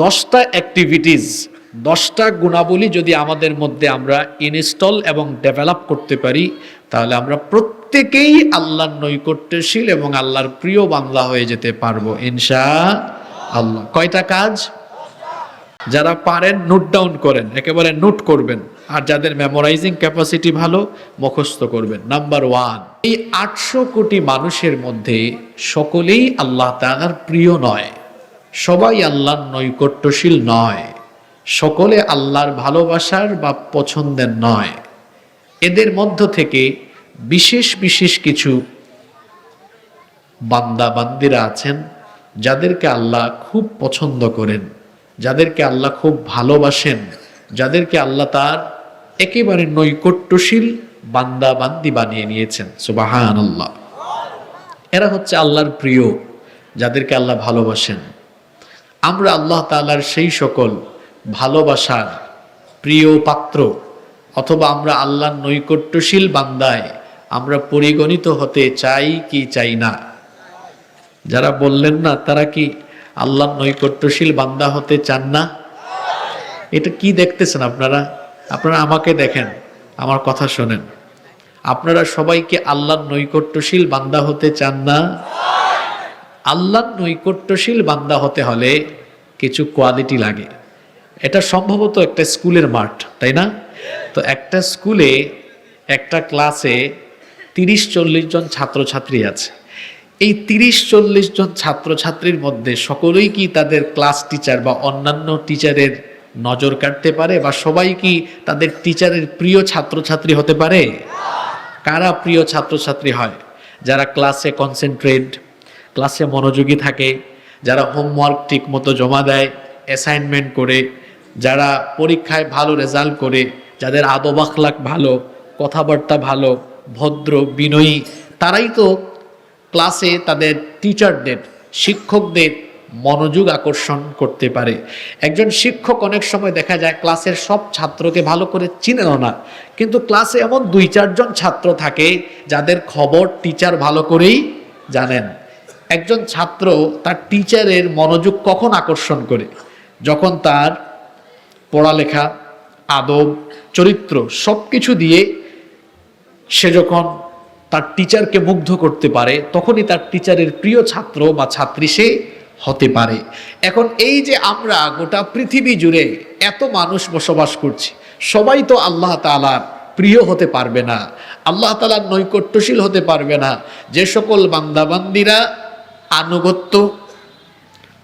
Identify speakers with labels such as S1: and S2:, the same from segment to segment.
S1: 10টা অ্যাক্টিভিটিস, 10টা গুণাবলী যদি আমাদের মধ্যে আমরা ইনস্টল এবং ডেভেলপ করতে পারি, তাহলে আমরা প্রত্যেকেই আল্লাহর নৈকট্যশীল এবং আল্লাহর প্রিয় বান্দা হয়ে যেতে পারবো ইনশাআল্লাহ। কয়টা কাজ? যারা পারেন নোট ডাউন করেন, একেবারে নোট করবেন, আর যাদের মেমোরাইজিং ক্যাপাসিটি ভালো মুখস্থ করবেন। নাম্বার 1, এই 800 কোটি মানুষের মধ্যে সকলেই আল্লাহ তাআলার প্রিয় নয়, সবাই আল্লাহর নৈকট্যশীল নয়, সকলে আল্লাহর ভালোবাসার বা পছন্দের নয়। এদের মধ্য থেকে বিশেষ বিশেষ কিছু বান্দা বান্দিরা আছেন যাদেরকে আল্লাহ খুব পছন্দ করেন, যাদেরকে আল্লাহ খুব ভালোবাসেন, যাদেরকে আল্লাহ তার একেবারে নৈকট্যশীল বান্দা বান্দি বানিয়ে নিয়েছেন। সুবহানাল্লাহ। এরা হচ্ছে আল্লাহর প্রিয়, যাদেরকে আল্লাহ ভালোবাসেন। আমরা আল্লাহ তাআলার সেই সকল ভালোবাসার প্রিয় পাত্র, অথবা আমরা আল্লাহর নৈকট্যশীল বান্দায় আমরা পরিগণিত হতে চাই কি চাই না? যারা বললেন না, তারা কি আল্লাহর নৈকট্যশীল বান্দা হতে চান না? এটা কি দেখতেছেন আপনারা? আপনারা আমাকে দেখেন, আমার কথা শোনেন। আপনারা সবাইকে আল্লাহর নৈকট্যশীল বান্দা হতে চান না? আল্লাহর নৈকট্যশীল বান্দা হতে হলে কিছু কোয়ালিটি লাগে। এটা সম্ভবত একটা স্কুলের মাঠ, তাই না? তো একটা স্কুলে একটা ক্লাসে 30-40 জন ছাত্রছাত্রী আছে। এই 30-40 জন ছাত্রছাত্রীর মধ্যে সকলেই কি তাদের ক্লাস টিচার বা অন্যান্য টিচারের নজর কাটতে পারে, বা সবাই কি তাদের টিচারের প্রিয় ছাত্রছাত্রী হতে পারে? কারা প্রিয় ছাত্রছাত্রী হয়? যারা ক্লাসে কনসেন্ট্রেট, ক্লাসে মনোযোগী থাকে, যারা হোমওয়ার্ক ঠিক মতো জমা দেয়, অ্যাসাইনমেন্ট করে, যারা পরীক্ষায় ভালো রেজাল্ট করে, যাদের আদব আখলাক ভালো, কথাবার্তা ভালো, ভদ্র বিনয়ী, তারাই তো ক্লাসে তাদের টিচারদের, শিক্ষকদের মনোযোগ আকর্ষণ করতে পারে। একজন শিক্ষক অনেক সময় দেখা যায় ক্লাসের সব ছাত্রকে ভালো করে চিনেন না, কিন্তু ক্লাসে এমন 2-4 জন ছাত্র থাকে যাদের খবর টিচার ভালো করেই জানেন। একজন ছাত্র তার টিচারের মনোযোগ কখন আকর্ষণ করে? যখন তার পড়ালেখা, আদব, চরিত্র সব কিছু দিয়ে সে যখন তার টিচারকে মুগ্ধ করতে পারে, তখনই তার টিচারের প্রিয় ছাত্র বা ছাত্রী সে হতে পারে। এখন এই যে আমরা গোটা পৃথিবী জুড়ে এত মানুষ বসবাস করছি, সবাই তো আল্লাহ তাআলার প্রিয় হতে পারবে না, আল্লাহ তাআলার নৈকট্যশীল হতে পারবে না। যে সকল বান্দাবান্দিরা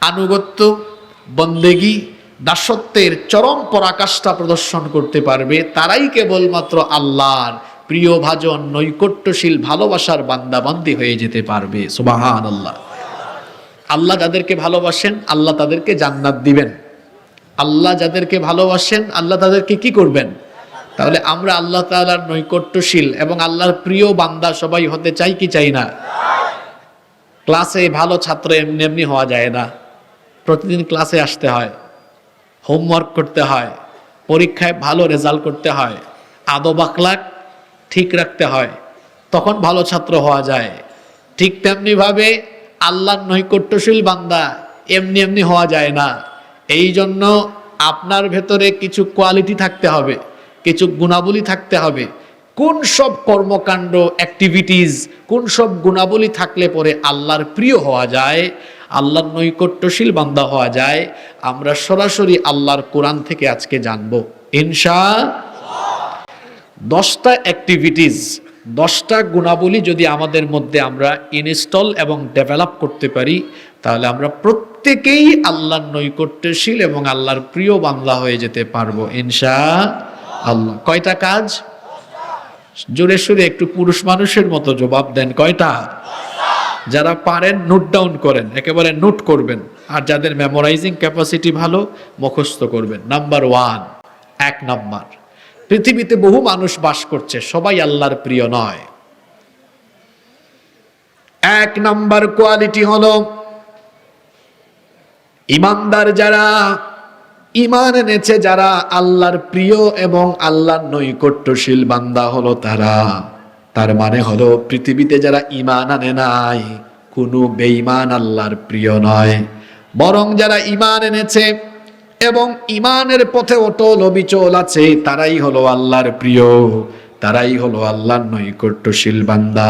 S1: আনুগত্য, বন্দেগী, দাসত্বের চরম পরাকাষ্ঠা প্রদর্শন করতে পারবে, তারাই কেবলমাত্র আল্লাহর প্রিয়ভাজন নৈকট্যশীল ভালোবাসার বান্দাবান্দি হয়ে যেতে পারবে। সুবহানাল্লাহ। আল্লাহ যাদেরকে ভালোবাসেন আল্লাহ তাদেরকে জান্নাত দিবেন। আল্লাহ যাদেরকে ভালোবাসেন আল্লাহ তাদেরকে কি করবেন? তাহলে আমরা আল্লাহ তাআলার নৈকট্যশীল এবং আল্লাহর প্রিয় বান্দা সবাই হতে চাই কি চাই না? ক্লাসে ভালো ছাত্র এমনি এমনি হওয়া যায় না। প্রতিদিন ক্লাসে আসতে হয়, হোমওয়ার্ক করতে হয়, পরীক্ষায় ভালো রেজাল্ট করতে হয়, আদব আখলাক ঠিক রাখতে হয়, তখন ভালো ছাত্র হওয়া যায়। ঠিক তেমনি ভাবে আল্লাহর নৈকট্যশীল বান্দা এমনি এমনি হওয়া যায় না। এই জন্য আপনার ভেতরে কিছু কোয়ালিটি থাকতে হবে, কিছু গুণাবলী থাকতে হবে। কোন সব কর্মকাণ্ড, অ্যাক্টিভিটিস, কোন সব গুণাবলী থাকলে পরে আল্লাহর প্রিয় হওয়া যায়, আল্লাহর নৈকট্যশীল বান্দা হওয়া যায়, আমরা সরাসরি আল্লাহর কোরআন থেকে আজকে জানবো ইনশাআল্লাহ। 10টা অ্যাক্টিভিটিস, 10টা গুণাবলী যদি আমাদের মধ্যে আমরা ইনস্টল এবং ডেভেলপ করতে পারি, তাহলে আমরা প্রত্যেকেই আল্লাহর নৈকট্যশীল এবং আল্লাহর প্রিয় বান্দা হয়ে যেতে পারবো ইনশাআল্লাহ। কয়টা কাজ? জোরে সোরে একটু পুরুষ মানুষের মতো জবাব দেন। কয়টা? যারা পারেন নোট ডাউন করেন, একেবারে নোট করবেন, আর যাদের মেমোরাইজিং ক্যাপাসিটি ভালো মুখস্থ করবেন। নাম্বার 1, নাম্বার, পৃথিবীতে বহু মানুষ বাস করছে, সবাই আল্লাহর প্রিয় নয়। 1 নাম্বার কোয়ালিটি হলো ইমানদার যারা, ঈমান এনেছে যারা, আল্লাহর প্রিয় এবং আল্লাহর নৈকট্যশীল বান্দা হলো তারা। তার মানে হলো পৃথিবীতে যারা ঈমান আনে নাই, কোনো বেঈমান আল্লাহর প্রিয় নয়। বরং যারা ঈমান এনেছে, এবং ঈমানের পথে অটল অবিচল আছে, তারাই হলো আল্লাহর প্রিয়, তারাই হলো আল্লাহর নৈকট্যশীল বান্দা।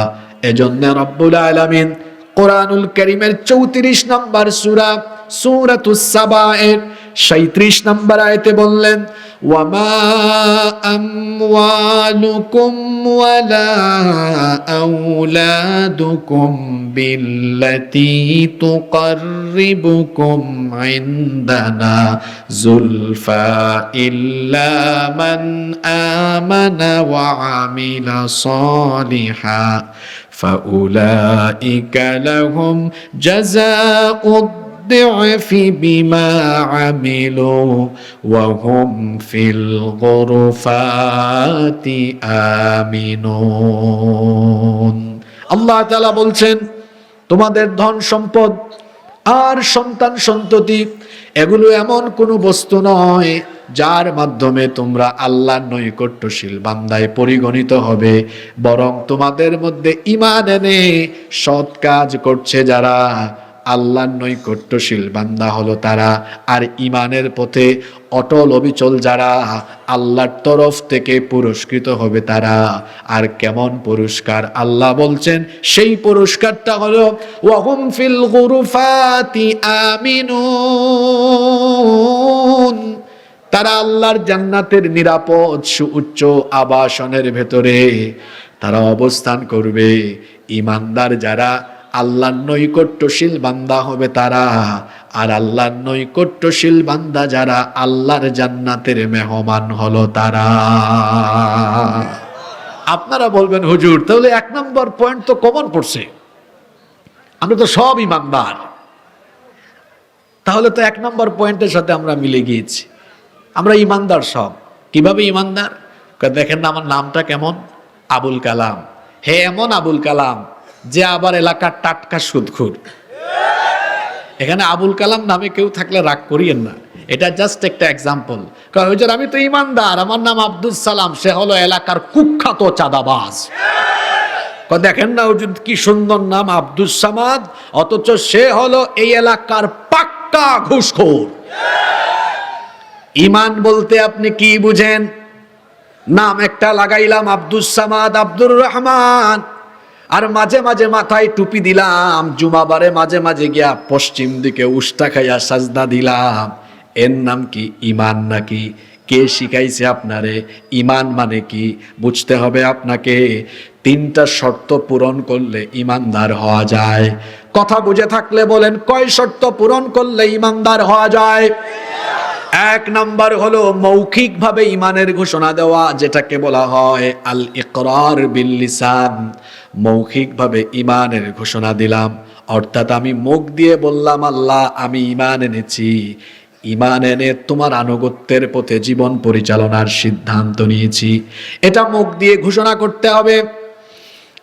S1: এজন্য রব্বুল আলামিন কোরআনুল কারীমের 34 নম্বর সূরা সূরাতুস সাবা এর 37 নম্বর আয়াতে বললেন, ওয়ামা আমওয়ালুকুম ওয়ালা আওলাদুকুম বিল্লাতী তুকাররিবুকুম ইনদানা যুলফা ইল্লা মান আমানা ওয়া আমিলা সালিহা ফাউলাইকা লাহুম জাযাউদ الضعف بما عملوا وهم في الغرفات آمنون। আল্লাহ তাআলা বলছেন, তোমাদের ধন সম্পদ আর সন্তান সন্ততি এগুলো এমন কোনো বস্তু নয় যার মাধ্যমে তোমরা আল্লাহর নৈকট্যশীল বান্দায় পরিগণিত হবে, বরং তোমাদের মধ্যে ঈমান এনে সৎ কাজ করছে যারা, আল্লাহর নৈকট্যশীল বান্দা হলো তারা। আর ঈমানের পথে অটল অবিচল যারা, আল্লাহর তরফ থেকে পুরস্কৃত হবে তারা। আর কেমন পুরস্কার? আল্লাহ বলছেন সেই পুরস্কারটা হলো ওয়াহুম ফিল গুরুফাতি আমিনুন, তারা আল্লাহর জান্নাতের নিরাপদ সুউচ্চ আবাসনের ভেতরে তারা অবস্থান করবে। ঈমানদার যারা, আল্লাহর নৈকট্যশীল বান্দা হবে তারা। আর আল্লাহর নৈকট্যশীল বান্দা যারা, আল্লাহর জান্নাতের মেহমান হলো তারা। আপনারা বলবেন হুজুর তাহলে 1 নম্বর পয়েন্ট তো কমন পড়ছে, আমরা তো সব ঈমানদার, তাহলে তো 1 নম্বর পয়েন্টের সাথে আমরা মিলে গিয়েছি, আমরা ঈমানদার সব। কিভাবে ঈমানদার? দেখেন না আমার নামটা কেমন, আবুল কালাম। হে এমন আবুল কালাম যে আবার এলাকার টাটকা সুদখোর। এখানে আবুল কালাম নামে কেউ থাকলে রাগ করিয়েন না, এটা জাস্ট একটা এক্সাম্পল। কারণ ওই যে আমি তো ঈমানদার, আমার নাম আব্দুল সালাম, সে হলো এলাকার কুখ্যাত চাঁদাবাজ। দেখেন না ওই কি সুন্দর নাম আব্দুল সামাদ, অথচ সে হলো এই এলাকার পাক্কা ঘুষখোর। ঈমান বলতে আপনি কি বুঝেন? নাম একটা লাগাইলাম আব্দুল সামাদ, আব্দুর রহমান, আর মাঝে মাঝে মাথায় টুপি দিলাম, জুমাবারে মাঝে মাঝে গিয়া পশ্চিম দিকে উষ্টা খাইয়া সাজদা দিলাম। এর নাম কি ঈমান নাকি? কে শিখাইছে আপনারে? ঈমান মানে কি বুঝতে হবে আপনাকে। 3টা শর্ত পূরণ করলে ঈমানদার হওয়া যায়। কথা বুঝে থাকলে বলেন কয় শর্ত পূরণ করলে ঈমানদার হওয়া যায়? 1 নাম্বার হলো মৌখিকভাবে ঈমানের ঘোষণা দেওয়া, যেটাকে বলা হয় আল ইকরার বিল লিসান। মৌখিকভাবে ঈমানের ঘোষণা দিলাম, অর্থাৎ আমি মুখ দিয়ে বললাম আল্লাহ আমি ঈমান এনেছি। ঈমান এনে তোমার আনুগত্যের পথে জীবন পরিচালনার সিদ্ধান্ত নিয়েছি, এটা মুখ দিয়ে ঘোষণা করতে হবে।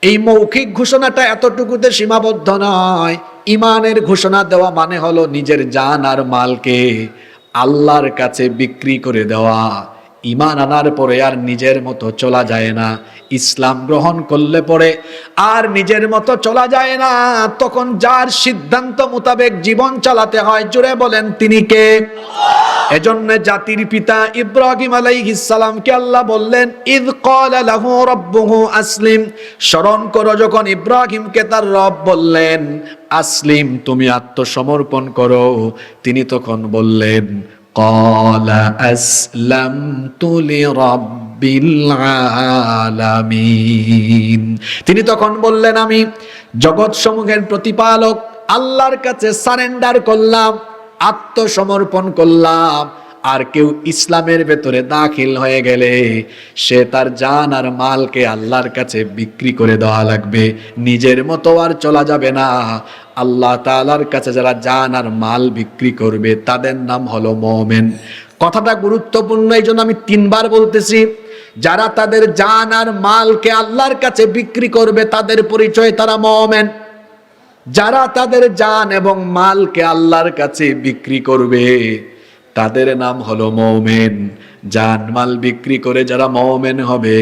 S1: এই মৌখিক ঘোষণাটা এতটুকুতে সীমাবদ্ধ নয়। ঈমানের ঘোষণা দেওয়া মানে হলো নিজের জান আর মালকে আল্লাহর কাছে বিক্রি করে দেওয়া। ঈমান আনার পরে আর নিজের মতো চলা যায় না। ইসলাম গ্রহণ করলে পরে আর নিজের মতো চলা যায় না, তখন যার সিদ্ধান্ত মোতাবেক জীবন চালাতে হয়। জোরে বলেন তিনি কে? এজন্য জাতির পিতা ইব্রাহিম আলাইহিস সালামকে আল্লাহ বললেন ইয ক্বালা লাহু রাব্বুহু আসলিম। স্মরণ করো যখন ইব্রাহিমকে তার রব বললেন আসলিম, তুমি আত্মসমর্পণ করো, তিনি তখন বললেন ক্বালা আসলামতু লিরাব্বিল আলামিন। তিনি তখন বললেন আমি জগৎ সমূহের প্রতিপালক আল্লাহর কাছে সারেন্ডার করলাম, আত্মসমর্পণ করলাম। আর কেউ ইসলামের ভেতরে দাখিল হয়ে গেলে সে তার জান আর মালকে আল্লাহর কাছে বিক্রি করে দেওয়া লাগবে, নিজের মতো আর চলা যাবে না। আল্লাহ তাআলার কাছে যারা জান আর মাল বিক্রি করবে তাদের নাম হলো মুমিন। কথাটা গুরুত্বপূর্ণ, এই জন্য আমি 3 বার বলতেছি। যারা তাদের জান আর মালকে আল্লাহর কাছে বিক্রি করবে তাদের পরিচয় তারা মুমিন। যারা তাদের জান এবং মালকে আল্লাহর কাছে বিক্রি করবে তাদের নাম হলো মুমিন। জান মাল বিক্রি করে যারা মুমিন হবে,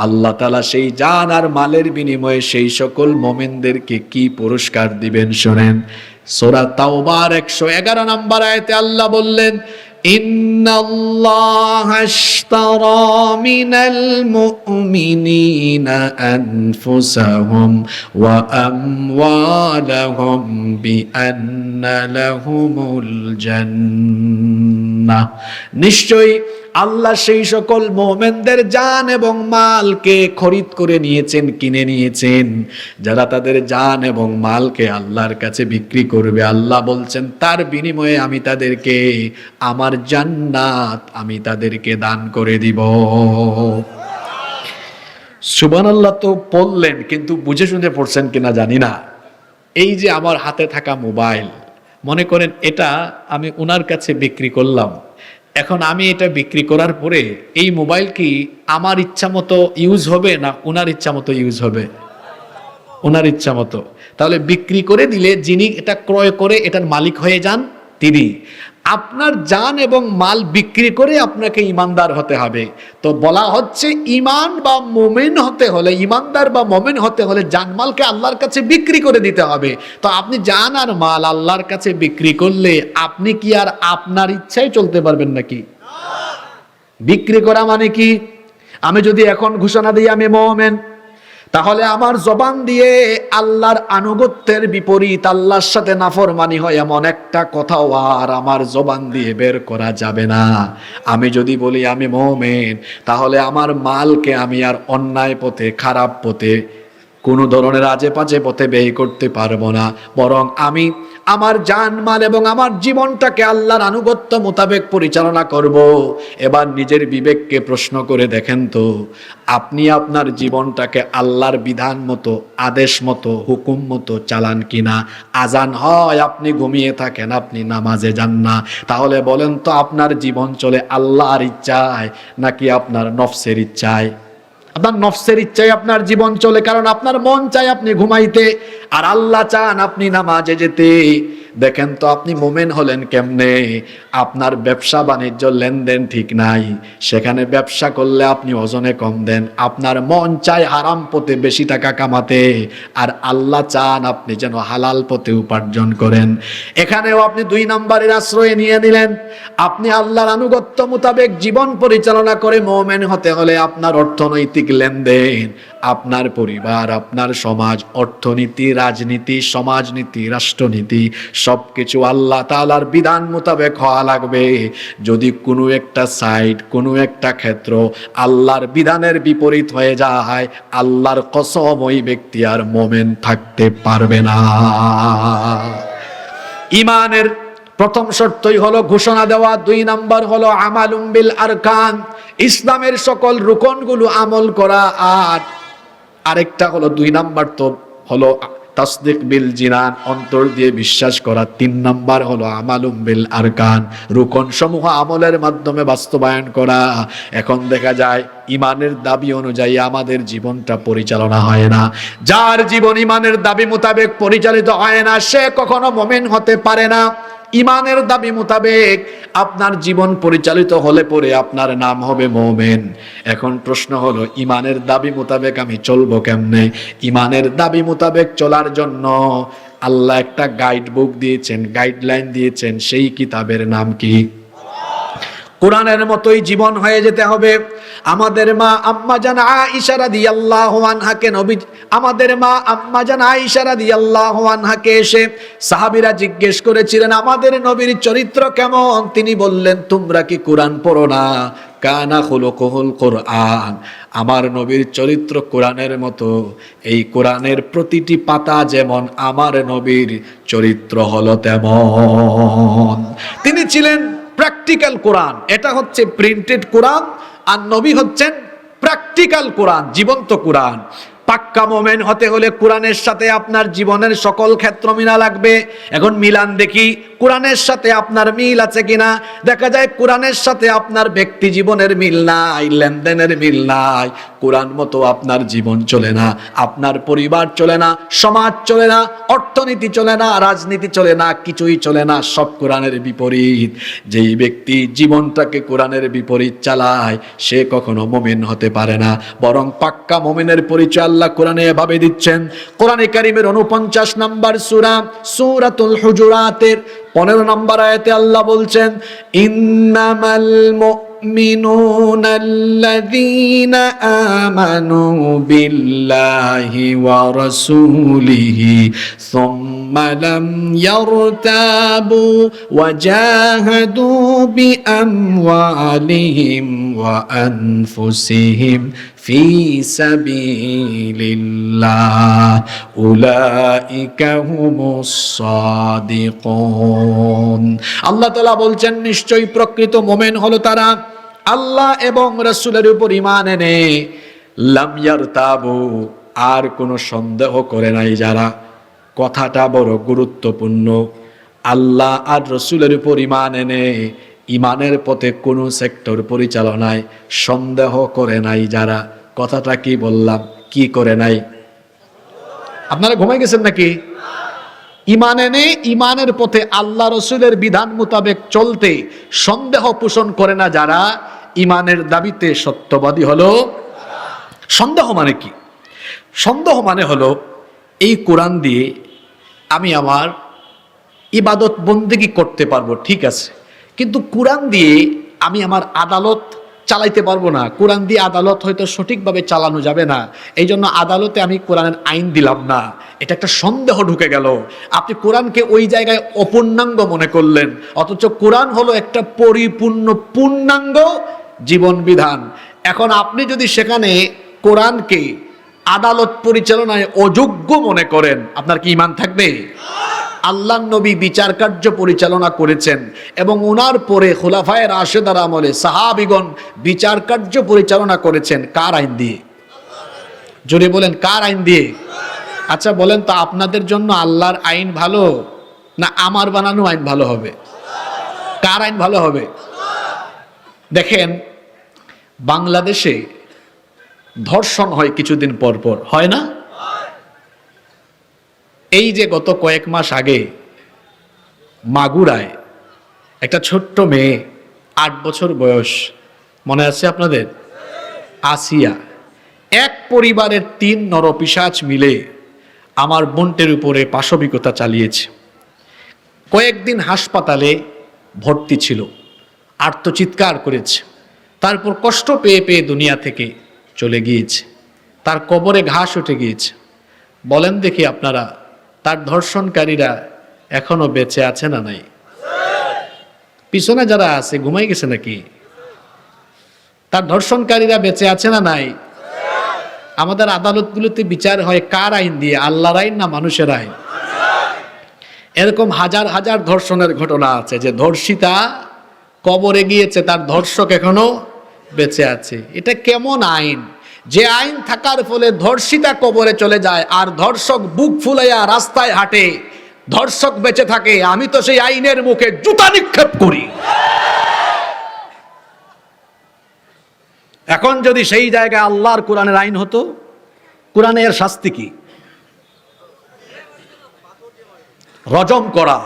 S1: আল্লাহ তাআলা সেই জান আর মালের বিনিময়ে সেই সকল মুমিনদেরকে কি পুরস্কার দিবেন শোনেন। সূরা তাওবার 111 নম্বর আয়াতে আল্লাহ বললেন, ইন্নাল্লাহা আশতারা মিনাল মুমিনিনা আনফুসাহুম ওয়া আমওয়ালাহুম বিআন্না লাহুমুল জান্নাহ। নিশ্চয়ই আল্লাহ সেই সকল মুমিনদের জান এবং মালকে খরিদ করে নিয়েছেন, কিনে নিয়েছেন, যারা তাদের জান এবং মালকে আল্লাহর কাছে বিক্রি করবে। আল্লাহ বলছেন তার বিনিময়ে আমি তাদেরকে আমার জান্নাত আমি তাদেরকে দান করে দিব। সুবহানাল্লাহ তো পড়লেন, কিন্তু বুঝে শুনে পড়ছেন কিনা জানি না। এই যে আমার হাতে থাকা মোবাইল, মনে করেন এটা আমি ওনার কাছে বিক্রি করলাম। এখন আমি এটা বিক্রি করার পরে এই মোবাইল কি আমার ইচ্ছা মতো ইউজ হবে না ওনার ইচ্ছা মতো ইউজ হবে? ওনার ইচ্ছা মতো। তাহলে বিক্রি করে দিলে যিনি এটা ক্রয় করে এটার মালিক হয়ে যান তিনি। আপনার জান এবং মাল বিক্রি করে আপনাকে ইমানদার হতে হবে। তো বলা হচ্ছে ইমান বা মুমিন হতে হলে, ইমানদার বা মুমিন হতে হলে জানমালকে আল্লাহর কাছে বিক্রি করে দিতে হবে। তো আপনি জান আর মাল আল্লাহর কাছে বিক্রি করলে আপনি কি আর আপনার ইচ্ছায় চলতে পারবেন নাকি? বিক্রি করা মানে কি? আমি যদি এখন ঘোষণা দিই আমি মুমিন, তাহলে আমার জবান দিয়ে আল্লাহর আনুগত্যের বিপরীত, আল্লাহর সাথে নাফরমানি হয় এমন একটা কথাও আর আমার জবান দিয়ে বের করা যাবে না। আমি যদি বলি আমি মুমিন, তাহলে আমার মালকে আমি আর অন্যায় পথে, খারাপ পথে, কোনো ধরনের আজে বাজে পথে ব্যয় করতে পারবো না। বরং আমি আমার জান মাল এবং আমার জীবনটাকে আল্লাহর আনুগত্য মোতাবেক পরিচালনা করব। এবার নিজের বিবেককে প্রশ্ন করে দেখেন তো, আপনি আপনার জীবনটাকে আল্লাহর বিধান মতো, আদেশ মতো, হুকুম মতো চালান কিনা? আজান হয় আপনি ঘুমিয়ে থাকেন, আপনি নামাজে যান না, তাহলে বলেন তো আপনার জীবন চলে আল্লাহর ইচ্ছায় নাকি আপনার নফসের ইচ্ছায়? আপনার নফসের ইচ্ছায় আপনার জীবন চলে, কারণ আপনার মন চায় আপনি ঘুমাইতে, আর আল্লাহ চান আপনি নামাজে যেতে। দেখেন তো আপনি মুমিন হলেন কেমনে? আপনার ব্যবসা বাণিজ্য লেনদেন ঠিক নাই, সেখানে ব্যবসা করলে আপনি ওজনে কম দেন। আপনার মন চায় হারাম পথে বেশি টাকা কামাতে, আর আল্লাহ চান আপনি যেন হালাল পথে উপার্জন করেন। এখানেও আপনি 2 নম্বরের আশ্রয় নিয়ে নিলেন। আপনি আল্লাহর আনুগত্য মোতাবেক জীবন পরিচালনা করে মুমিন হতে হলে আপনার অর্থনৈতিক লেনদেন, আপনার পরিবার, আপনার সমাজ, অর্থনীতি, রাজনীতি, সমাজনীতি, রাষ্ট্রনীতি সবকিছু আল্লাহ তাআলার বিধান মোতাবেক হওয়া লাগবে। যদি কোনো একটা সাইড, কোনো একটা ক্ষেত্র আল্লাহর বিধানের বিপরীত হয়ে যায়, আল্লাহর কসম ওই ব্যক্তি আর মুমিন থাকতে পারবে না। ইমানের প্রথম শর্তই হলো ঘোষণা দেওয়া, 2 নাম্বার হলো আমালুম বিল আরকান, ইসলামের সকল রুকনগুলো আমল করা, আর আরেকটা হলো 2 নাম্বার তো হলো তাসদিক বিল জিনান, অন্তর দিয়ে বিশ্বাস করা। 3 নাম্বার হলো আমালুম বিল আরকান, রুকন সমূহ আমলের মাধ্যমে বাস্তবায়ন করা। এখন দেখা যায় ইমানের দাবি অনুযায়ী আমাদের জীবনটা পরিচালনা হয় না। যার জীবন ইমানের দাবি মোতাবেক পরিচালিত হয় না, সে কখনো মুমিন হতে পারে না। ইমানের দাবি মোতাবেক আপনার জীবন পরিচালিত হলে পরে আপনার নাম হবে মুমিন। এখন প্রশ্ন হলো ইমানের দাবি মোতাবেক আমি চলবো কেমনে? ইমানের দাবি মোতাবেক চলার জন্য আল্লাহ একটা গাইড বুক দিয়েছেন, গাইডলাইন দিয়েছেন। সেই কিতাবের নাম কি? কোরআনের মতোই জীবন হয়ে যেতে হবে। আমাদের মা আম্মাজান আয়েশা রাদিয়াল্লাহু আনহাকে নবী, আমাদের মা আম্মাজান আয়েশা রাদিয়াল্লাহু আনহাকে এসে সাহাবীরা জিজ্ঞেস করেছিলেন আমাদের নবীর চরিত্র কেমন? তিনি বললেন তোমরা কি কোরআন পড়ো না? কানা খুলুকুহুল কোরআন, আমার নবীর চরিত্র কোরআনের মতো। এই কোরআনের প্রতিটি পাতা যেমন আমার নবীর চরিত্র হলো তেমন। তিনি ছিলেন প্র্যাকটিক্যাল কোরআন। এটা হচ্ছে প্রিন্টেড কোরআন, আর নবী হচ্ছেন প্র্যাকটিক্যাল কোরআন, জীবন্ত কোরআন। পাক্কা মুমিন হতে হলে কোরআনের সাথে আপনার জীবনের সকল ক্ষেত্র মিলা লাগবে। এখন মিলান দেখি কোরআনের সাথে আপনার মিল আছে কিনা। দেখা যায় কোরআনের সাথে আপনার ব্যক্তি জীবনের মিল নাই, লেনদেনের মিল নাই। কোরআন মতো আপনার জীবন চলে না, আপনার পরিবার চলে না, সমাজ চলে না, অর্থনীতি চলে না, রাজনীতি চলে না, কিছুই চলে না, সব কোরআনের বিপরীত। যেই ব্যক্তি জীবনটাকে কোরআনের বিপরীত চালায় সে কখনো মুমিন হতে পারে না। বরং পাক্কা মুমিনের পরিচয় আল্লাহ কোরআনে এভাবে দিচ্ছেন। কোরআনে কারীমের 49 নম্বর সূরা সূরাতুল হুজুরাতের 15 নম্বর আয়াতে আল্লাহ বলছেন, ইন্নামাল মুমিনুনা আল্লাযীনা আমানু বিল্লাহি ওয়া রাসূলিহি সুম্মা লাম ইয়ারতাবু ওয়া জাহাদু বিআমওয়ালিহিম ওয়া আনফুসিহিম ফি সাবিলিল্লাহ উলাইকা হুমুস সাদিকুন। আল্লাহ তাআলা বলছেন, নিশ্চয়ই প্রকৃত মুমিন হলো তারা আল্লাহ এবং রাসূলের উপর ঈমান এনে লাম ইয়ারতাবু, আর কোনো সন্দেহ করে নাই যারা। কথাটা বড় গুরুত্বপূর্ণ। আল্লাহ আর রাসূলের উপর ঈমান এনে ঈমানের পথে কোনো সেক্টর পরিচালনায় সন্দেহ করে নাই যারা। কথাটা কি বললাম? কি করে নাই? আপনারা ঘুমাই গেছেন নাকি? ঈমান এনে ঈমানের পথে আল্লাহ রাসূলের বিধান মোতাবেক চলতে সন্দেহ পোষণ করে না যারা, ঈমানের দাবিতে সত্যবাদী হলো। সন্দেহ মানে কি? সন্দেহ মানে হলো এই কোরআন দিয়ে আমি আমার ইবাদত বন্দেগী করতে পারবো, ঠিক আছে, কিন্তু কোরআন দিয়ে আমি আমার আদালত চালাইতে পারবো না। কোরআন দিয়ে আদালত হয়তো সঠিকভাবে চালানো যাবে না, এই জন্য আদালতে আমি কোরআনের আইন দিলাম না। এটা একটা সন্দেহ ঢুকে গেল। আপনি কোরআনকে ওই জায়গায় অপূর্ণাঙ্গ মনে করলেন, অথচ কোরআন হলো একটা পরিপূর্ণ পূর্ণাঙ্গ জীবন বিধান। এখন আপনি যদি সেখানে কোরআনকে আদালত পরিচালনায় অযোগ্য মনে করেন, আপনার কি ঈমান থাকবে? আল্লাহর নবী বিচার কার্য পরিচালনা করেছেন এবং ওনার পরে খুলাফায়ে রাশেদার আমলে সাহাবীগণ বিচার কার্য পরিচালনা করেছেন কার আইন দিয়ে? জোরে বলেন, কার আইন দিয়ে? আচ্ছা বলেন তো, আপনাদের জন্য আল্লাহর আইন ভালো না আমার বানানো আইন ভালো হবে? কার আইন ভালো হবে? দেখেন, বাংলাদেশে ধর্ষণ হয় কিছুদিন পর পর, হয় না? এই যে গত কয়েক মাস আগে মাগুরায় একটা ছোট্ট মেয়ে, 8 বছর বয়স, মনে আছে আপনাদের? আসিয়া, এক পরিবারের 3 নরপিশাচ মিলে আমার বোনটির উপরে পাশবিকতা চালিয়েছে। কয়েকদিন হাসপাতালে ভর্তি ছিল, আর্তচিৎকার করেছে, তারপর কষ্ট পেয়ে পেয়ে দুনিয়া থেকে চলে গিয়েছে। তার কবরে ঘাস উঠে গিয়েছে। বলেন দেখি আপনারা, তার ধর্ষণকারীরা এখনো বেঁচে আছে না নাই? পিছনে যারা আছে ঘুমাই গেছে নাকি? তার ধর্ষণকারীরা বেঁচে আছে না নাই? আমাদের আদালতগুলোতে বিচার হয় কার আইন দিয়ে? আল্লাহর আইন না মানুষের আইন? এরকম হাজার হাজার ধর্ষণের ঘটনা আছে যে ধর্ষিতা কবরে গিয়েছে, তার ধর্ষক এখনো বেঁচে আছে। এটা কেমন আইন? যে আইন থাকার ফলে ধর্ষিতা কবরে চলে যায় আর ধর্ষক বুক ফুলাইয়া রাস্তায় হাঁটে, ধর্ষক বেঁচে থাকে, আমি তো সেই আইনের মুখে জুতা নিক্ষেপ করি। এখন যদি সেই জায়গায় আল্লাহর কোরআনের আইন হতো, কোরআনের শাস্তি কি? রজম করা,